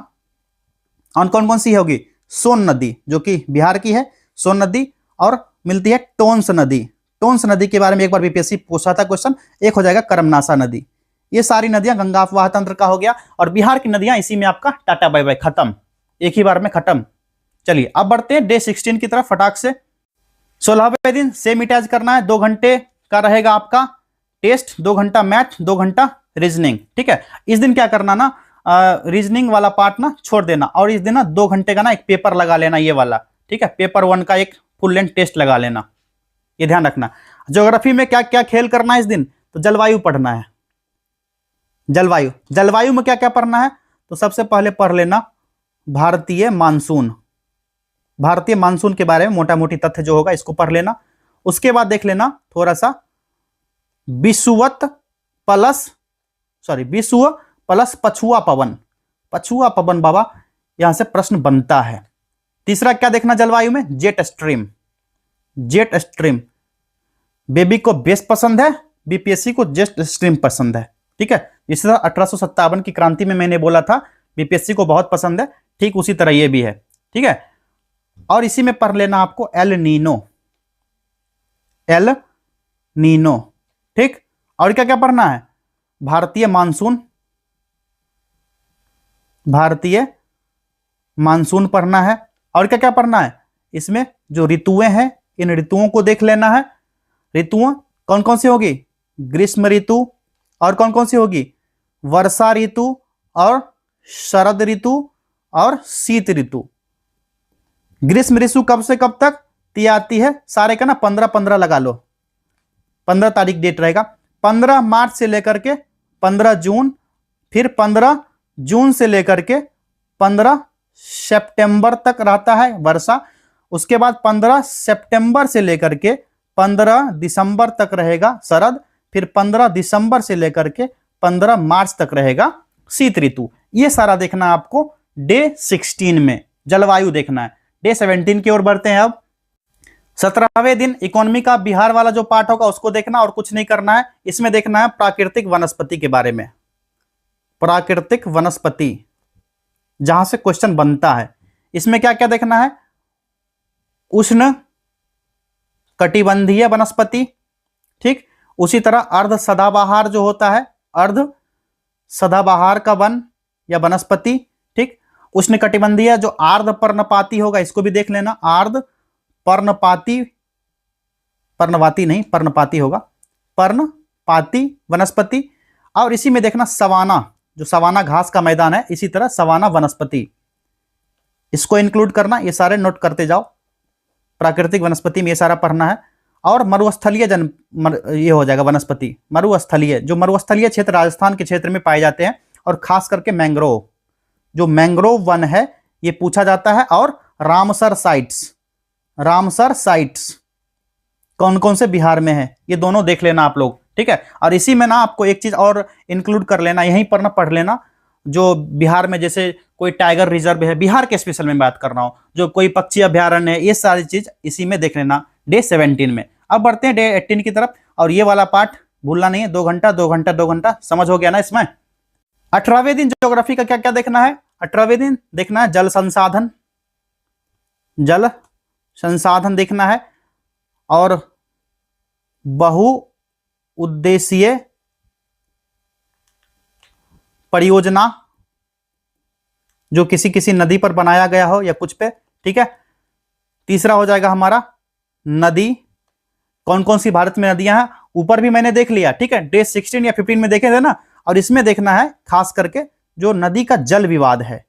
और कौन कौन सी होगी, सोन नदी जो कि बिहार की है, सोन नदी, और मिलती है टोंस नदी। टोंस नदी के बारे में एक बार बीपीएससी पूछा था क्वेश्चन, एक हो जाएगा करमनासा नदी। ये सारी नदियां गंगा अफवाह तंत्र का हो गया, और बिहार की नदियां इसी में आपका टाटा बाय बाय खत्म, एक ही बार में खत्म। चलिए अब बढ़ते हैं डे 16 की तरफ फटाक से। 16वें दिन सेम इटाज करना है, 2 घंटे का रहेगा आपका टेस्ट, 2 घंटा मैथ, 2 घंटा रीजनिंग, ठीक है। इस दिन क्या करना ना, रीजनिंग वाला पार्ट ना छोड़ देना, और इस दिन ना 2 घंटे का ना एक पेपर लगा लेना, ये वाला, ठीक है, पेपर 1 का एक फुल लेंथ टेस्ट लगा लेना, ये ध्यान रखना। ज्योग्राफी में क्या क्या खेल करना है इस दिन, तो जलवायु पढ़ना है, जलवायु, जलवायु में क्या क्या पढ़ना है, तो सबसे पहले पढ़ लेना भारतीय मानसून, भारतीय मानसून के बारे में मोटा मोटी तथ्य जो होगा इसको पढ़ लेना। उसके बाद देख लेना थोड़ा सा विषुवत विषुव प्लस पछुआ पवन, पछुआ पवन बाबा यहां से प्रश्न बनता है। तीसरा क्या देखना जलवायु में, jet stream, jet stream, baby को बेस पसंद है, बीपीएससी को जेट स्ट्रीम पसंद है, ठीक है। इस तरह 1857 की क्रांति में मैंने बोला था बीपीएससी को बहुत पसंद है, ठीक उसी तरह ये भी है, ठीक है। और इसी में पढ़ लेना आपको एल नीनो, एल नीनो, ठीक। और क्या क्या पढ़ना है, भारतीय मानसून, भारतीय मानसून पढ़ना है। और क्या क्या पढ़ना है, इसमें जो ऋतुएं हैं इन ऋतुओं को देख लेना है। ऋतुएं कौन कौन सी होगी, ग्रीष्म ऋतु, और कौन कौन सी होगी, वर्षा ऋतु और शरद ऋतु और शीत ऋतु। ग्रीष्म ऋतु कब से कब तक आती है, सारे का ना 15-15 लगा लो, 15 तारीख डेट रहेगा। 15 मार्च से लेकर के 15 जून, फिर 15 जून से लेकर के 15 सितंबर तक रहता है वर्षा। उसके बाद 15 सितंबर से लेकर के 15 दिसंबर तक रहेगा शरद, फिर 15 दिसंबर से लेकर के 15 मार्च तक रहेगा शीत ऋतु। ये सारा देखना आपको डे 16 में, जलवायु देखना है। डे 17 की ओर बढ़ते हैं। अब 17वें दिन इकोनॉमी का बिहार वाला जो पार्ट होगा उसको देखना और कुछ नहीं करना है। इसमें देखना है प्राकृतिक वनस्पति के बारे में, प्राकृतिक वनस्पति जहां से क्वेश्चन बनता है। इसमें क्या क्या देखना है, उष्ण कटिबंधीय वनस्पति, ठीक। उसी तरह अर्ध सदाबहार जो होता है, अर्ध सदाबहार का वन या वनस्पति, ठीक। उष्ण कटिबंधीय जो आर्द्र पर्णपाती होगा इसको भी देख लेना, आर्द्र पर्णपाती, पर्णपाती नहीं पर्णपाती होगा, पर्णपाती वनस्पति। और इसी में देखना सवाना, जो सवाना घास का मैदान है, इसी तरह सवाना वनस्पति, इसको इंक्लूड करना। ये सारे नोट करते जाओ, प्राकृतिक वनस्पति में ये सारा पढ़ना है। और मरुस्थलीय ये हो जाएगा वनस्पति, मरुस्थलीय, जो मरुस्थलीय क्षेत्र राजस्थान के क्षेत्र में पाए जाते हैं, और खास करके मैंग्रोव, जो मैंग्रोव वन है ये पूछा जाता है। और रामसर साइट्स, रामसर साइट्स कौन कौन से बिहार में है, ये दोनों देख लेना आप लोग, ठीक है। और इसी में ना आपको एक चीज और इंक्लूड कर लेना, यहीं पर ना पढ़ लेना, जो बिहार में जैसे कोई टाइगर रिजर्व है, बिहार के स्पेशल में बात कर रहा हूं, जो कोई पक्षी अभ्यारण्य है, ये सारी चीज इसी में देख लेना डे 17 में। अब बढ़ते हैं डे 18 की तरफ, और ये वाला पार्ट भूलना नहीं है, 2 घंटा 2 घंटा 2 घंटा, समझ हो गया ना इसमें। 18वें दिन ज्योग्राफी का क्या क्या देखना है, 18वें दिन देखना है जल संसाधन, जल संसाधन देखना है। और बहुउद्देशीय परियोजना, जो किसी किसी नदी पर बनाया गया हो या कुछ पे, ठीक है। तीसरा हो जाएगा हमारा नदी, कौन कौन सी भारत में नदियां हैं, ऊपर भी मैंने देख लिया, ठीक है, डे 16 या 15 में देखे थे ना। और इसमें देखना है खास करके जो नदी का जल विवाद है,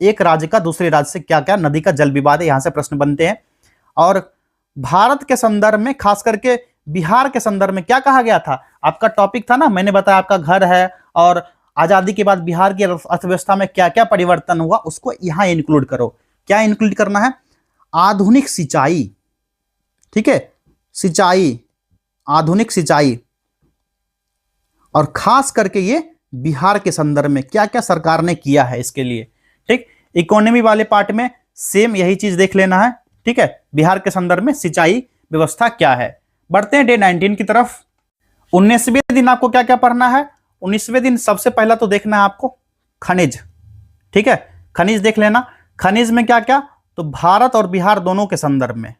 एक राज्य का दूसरे राज्य से क्या क्या नदी का जल विवाद है, यहां से प्रश्न बनते हैं। और भारत के संदर्भ में खास करके बिहार के संदर्भ में क्या कहा गया था, आपका टॉपिक था ना, मैंने बताया आपका घर है, और आजादी के बाद बिहार की अर्थव्यवस्था में क्या क्या परिवर्तन हुआ उसको यहां इंक्लूड करो। क्या इंक्लूड करना है, आधुनिक सिंचाई, ठीक है, सिंचाई, आधुनिक सिंचाई। और खास करके ये बिहार के संदर्भ में क्या क्या सरकार ने किया है इसके लिए, ठीक। इकोनॉमी वाले पार्ट में सेम यही चीज देख लेना है, ठीक है, बिहार के संदर्भ में सिंचाई व्यवस्था क्या है। बढ़ते हैं डे 19 की तरफ। 19वें दिन आपको क्या क्या पढ़ना है, 19वें दिन सबसे पहला तो देखना है आपको खनिज, ठीक है, खनिज देख लेना। खनिज में क्या क्या, तो भारत और बिहार दोनों के संदर्भ में,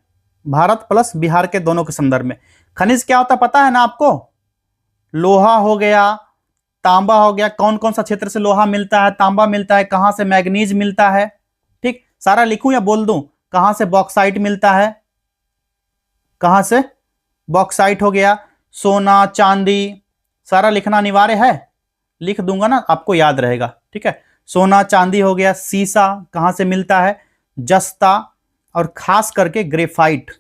भारत प्लस बिहार के दोनों के संदर्भ में खनिज क्या होता है पता है ना आपको, लोहा हो गया, तांबा हो गया, कौन कौन सा क्षेत्र से लोहा मिलता है, तांबा मिलता है, कहां से मैग्नीज मिलता है, ठीक, सारा लिखूं या बोल दूं, कहां से बॉक्साइट मिलता है, कहां से बॉक्साइट हो गया, सोना चांदी, सारा लिखना अनिवार्य है, लिख दूंगा ना आपको याद रहेगा, ठीक है। सोना चांदी हो गया, सीसा कहां से मिलता है, जस्ता, और खास करके ग्रेफाइट,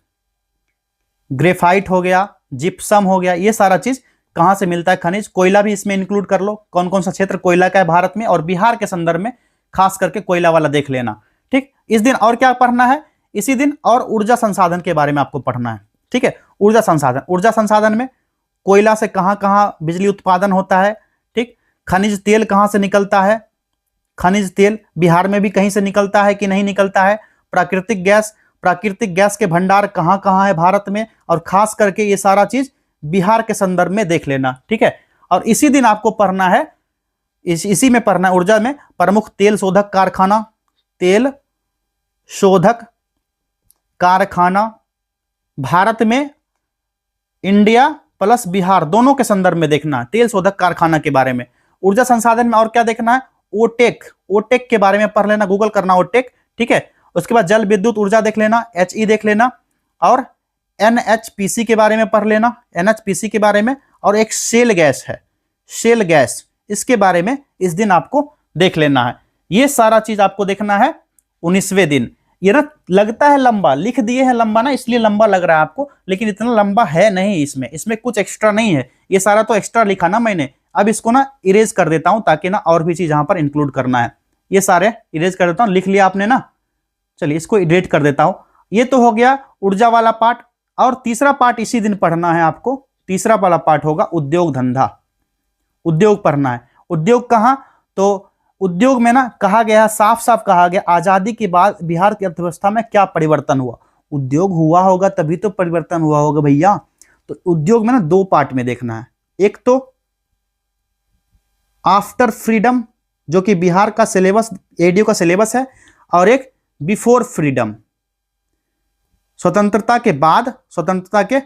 ग्रेफाइट हो गया, जिप्सम हो गया, ये सारा चीज कहां से मिलता है खनिज। कोयला भी इसमें इंक्लूड कर लो, कौन कौन सा क्षेत्र कोयला का है भारत में, और बिहार के संदर्भ में खास करके कोयला वाला देख लेना, ठीक। इस दिन और क्या पढ़ना है, इसी दिन और ऊर्जा संसाधन के बारे में आपको पढ़ना है, ठीक है। ऊर्जा संसाधन, ऊर्जा संसाधन में कोयला से कहां कहां बिजली उत्पादन होता है, ठीक। खनिज तेल कहां से निकलता है, खनिज तेल बिहार में भी कहीं से निकलता है कि नहीं निकलता है। प्राकृतिक गैस, प्राकृतिक गैस के भंडार कहां कहां है भारत में, और खास करके ये सारा चीज बिहार के संदर्भ में देख लेना, ठीक है। और इसी दिन आपको पढ़ना है, इसी में पढ़ना है ऊर्जा में, प्रमुख तेल शोधक कारखाना, तेल शोधक कारखाना भारत में, इंडिया प्लस बिहार दोनों के संदर्भ में देखना, तेल शोधक कारखाना के बारे में। ऊर्जा संसाधन में और क्या देखना है, ओटेक, ओटेक के बारे में पढ़ लेना, गूगल करना ओटेक, ठीक है। उसके बाद जल विद्युत ऊर्जा देख लेना, HE देख लेना, और NHPC के बारे में पढ़ लेना, NHPC के बारे में, और एक शेल गैस है, शेल गैस, इसके बारे में इस दिन आपको देख लेना है। ये सारा चीज आपको देखना है 19वें दिन। ये ना लगता है लंबा, लिख दिए हैं लंबा ना, इसलिए लंबा लग रहा है आपको, लेकिन इतना लंबा है नहीं, इसमें कुछ एक्स्ट्रा नहीं है, ये सारा तो एक्स्ट्रा लिखा ना मैंने। अब इसको ना इरेज कर देता हूं ताकि ना और भी चीज यहां पर इंक्लूड करना है, ये सारे इरेज कर देता हूं। लिख लिया आपने ना, चलिए इसको इरेज कर देता हूं। ये तो हो गया ऊर्जा वाला पार्ट, और तीसरा पार्ट इसी दिन पढ़ना है आपको। तीसरा वाला पार्ट होगा उद्योग धंधा, उद्योग पढ़ना है। उद्योग कहां, तो उद्योग में ना कहा गया, साफ साफ कहा गया, आजादी के बाद बिहार की अर्थव्यवस्था में क्या परिवर्तन हुआ। उद्योग हुआ होगा तभी तो परिवर्तन हुआ होगा भैया। तो उद्योग में ना दो पार्ट में देखना है, एक तो आफ्टर फ्रीडम जो कि बिहार का सिलेबस, एडीओ का सिलेबस है, और एक बिफोर फ्रीडम, स्वतंत्रता के बाद, स्वतंत्रता के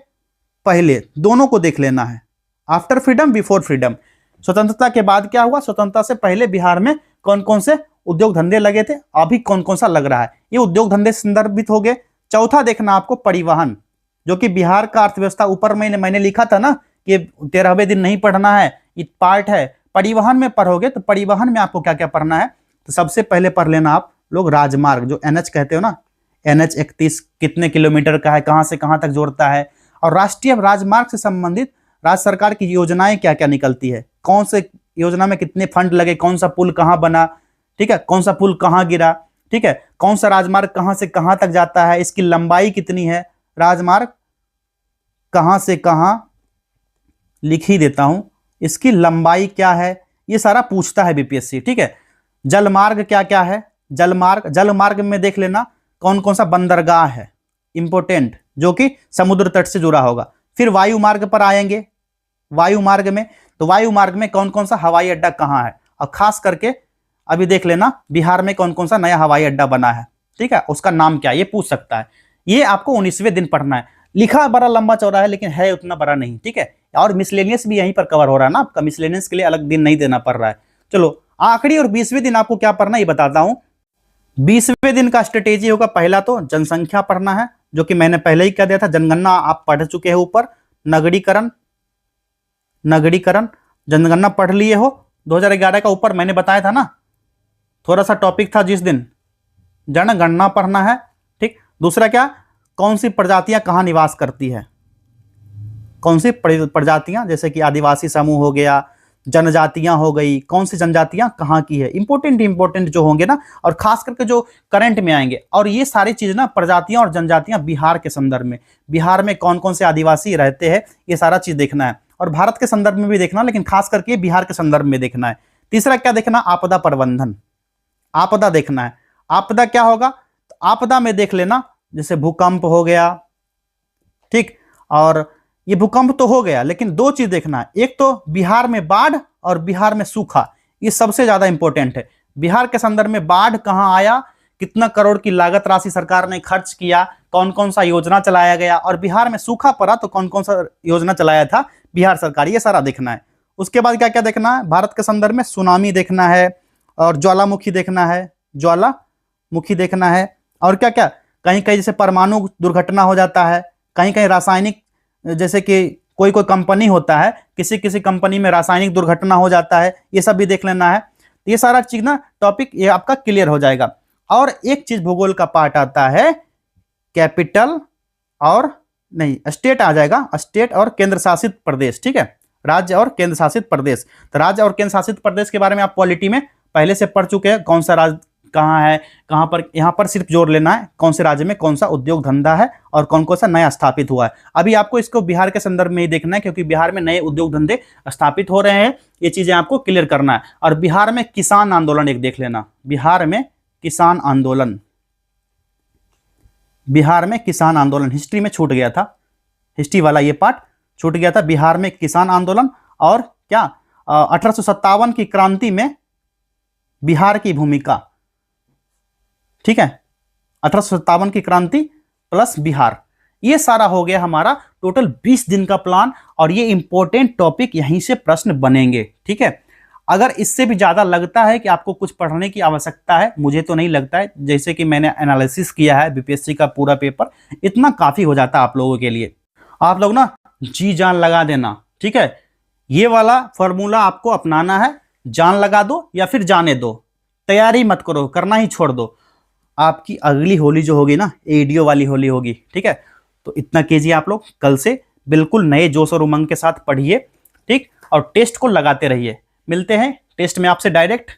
पहले, दोनों को देख लेना है। आफ्टर फ्रीडम, बिफोर फ्रीडम, स्वतंत्रता के बाद क्या हुआ, स्वतंत्रता से पहले बिहार में कौन कौन से उद्योग धंधे लगे थे, अभी कौन कौन सा लग रहा है, ये उद्योग धंधे संदर्भित हो गए। चौथा देखना आपको परिवहन, जो कि बिहार का अर्थव्यवस्था, ऊपर मैंने लिखा था ना कि 13वें दिन नहीं पढ़ना है, ये पार्ट है। परिवहन में पढ़ोगे तो परिवहन में आपको क्या क्या पढ़ना है, तो सबसे पहले पढ़ लेना आप लोग राजमार्ग, जो NH कहते हो ना, NH 31 कितने किलोमीटर का है, कहां से कहां तक जोड़ता है, और राष्ट्रीय राजमार्ग से संबंधित राज्य सरकार की योजनाएं क्या क्या निकलती है, कौन से योजना में कितने फंड लगे, कौन सा पुल कहां बना, ठीक है, कौन सा पुल कहां गिरा, ठीक है, कौन सा राजमार्ग कहां से कहां तक जाता है, इसकी लंबाई कितनी है, राजमार्ग कहां से कहां, लिख ही देता हूं, इसकी लंबाई क्या है, ये सारा पूछता है बीपीएससी, ठीक है। जलमार्ग क्या क्या है, जलमार्ग में देख लेना कौन कौन सा बंदरगाह है इंपोर्टेंट, जो कि समुद्र तट से जुड़ा होगा। फिर वायु मार्ग पर आएंगे, वायु मार्ग में, तो वायु मार्ग में कौन कौन सा हवाई अड्डा कहां है, और खास करके अभी देख लेना बिहार में कौन कौन सा नया हवाई अड्डा बना है, ठीक है, उसका नाम क्या है, ये पूछ सकता है। ये आपको 19वें दिन पढ़ना है। लिखा बड़ा लंबा चौड़ा है लेकिन है उतना बड़ा नहीं, ठीक है। और मिसलेनियस भी यहीं पर कवर हो रहा है ना आपका, मिसलेनियस के लिए अलग दिन नहीं देना पड़ रहा है। चलो आखिरी और 20वें दिन आपको क्या पढ़ना ये बताता हूं। 20वें दिन का स्ट्रेटेजी होगा, पहला तो जनसंख्या पढ़ना है, जो कि मैंने पहले ही कह दिया था, जनगणना आप पढ़ चुके हैं ऊपर, नगरीकरण, जनगणना पढ़ लिए हो 2011 का, ऊपर मैंने बताया था ना, थोड़ा सा टॉपिक था जिस दिन, जनगणना पढ़ना है, ठीक। दूसरा क्या, कौन सी प्रजातियां कहां निवास करती है, कौन सी प्रजातियां, जैसे कि आदिवासी समूह हो गया, जनजातियां हो गई, कौन सी जनजातियां कहां की है, इंपोर्टेंट जो होंगे ना, और खास करके जो करंट में आएंगे। और ये सारी चीज ना प्रजातियां और जनजातियां बिहार के संदर्भ में, बिहार में कौन कौन से आदिवासी रहते हैं, ये सारा चीज देखना है, और भारत के संदर्भ में भी देखना, लेकिन खास करके बिहार के संदर्भ में देखना है। तीसरा क्या देखना, आपदा प्रबंधन, आपदा देखना है। आपदा क्या होगा, तो आपदा में देख लेना जैसे भूकंप हो गया, ठीक, और ये भूकंप तो हो गया, लेकिन दो चीज देखना है, एक तो बिहार में बाढ़ और बिहार में सूखा, ये सबसे ज्यादा इंपॉर्टेंट है। बिहार के संदर्भ में बाढ़ कहां आया, कितना करोड़ की लागत राशि सरकार ने खर्च किया, कौन कौन सा योजना चलाया गया, और बिहार में सूखा पड़ा तो कौन कौन सा योजना चलाया था बिहार सरकार, ये सारा देखना है। उसके बाद क्या क्या देखना है, भारत के संदर्भ में सुनामी देखना है, और ज्वालामुखी देखना है, ज्वालामुखी देखना है, और क्या क्या, कहीं कहीं जैसे परमाणु दुर्घटना हो जाता है, कहीं कहीं रासायनिक, जैसे कि कोई कंपनी होता है, किसी कंपनी में रासायनिक दुर्घटना हो जाता है, ये सब भी देख लेना है। ये सारा चीज ना टॉपिक ये आपका क्लियर हो जाएगा। और एक चीज भूगोल का पार्ट आता है, कैपिटल और नहीं स्टेट आ जाएगा, स्टेट और केंद्र शासित प्रदेश, ठीक है, राज्य और केंद्र शासित प्रदेश। तो राज्य और केंद्र शासित प्रदेश के बारे में आप पॉलिटी में पहले से पढ़ चुके हैं, कौन सा राज्य कहाँ है, कहाँ पर, यहाँ पर सिर्फ जोड़ लेना है कौन से राज्य में कौन सा उद्योग धंधा है और कौन कौन सा नया स्थापित हुआ है। अभी आपको इसको बिहार के संदर्भ में ही देखना है, क्योंकि बिहार में नए उद्योग धंधे स्थापित हो रहे हैं, ये चीजें आपको क्लियर करना है। और बिहार में किसान आंदोलन एक देख लेना, बिहार में किसान आंदोलन, बिहार में किसान आंदोलन हिस्ट्री में छूट गया था, हिस्ट्री वाला ये पार्ट छूट गया था, बिहार में किसान आंदोलन। और क्या 1857 की क्रांति में बिहार की भूमिका, ठीक है, 1857 की क्रांति प्लस बिहार, ये सारा हो गया हमारा टोटल 20 दिन का प्लान। और ये इंपॉर्टेंट टॉपिक यहीं से प्रश्न बनेंगे, ठीक है। अगर इससे भी ज़्यादा लगता है कि आपको कुछ पढ़ने की आवश्यकता है, मुझे तो नहीं लगता है, जैसे कि मैंने एनालिसिस किया है बीपीएससी का पूरा पेपर, इतना काफ़ी हो जाता है आप लोगों के लिए। आप लोग ना जी जान लगा देना, ठीक है। ये वाला फॉर्मूला आपको अपनाना है, जान लगा दो या फिर जाने दो, तैयारी मत करो, करना ही छोड़ दो। आपकी अगली होली जो होगी ना, एडीओ वाली होली होगी, ठीक है। तो इतना कीजिए आप लोग, कल से बिल्कुल नए जोश और उमंग के साथ पढ़िए, ठीक, और टेस्ट को लगाते रहिए। मिलते हैं टेस्ट में आपसे डायरेक्ट।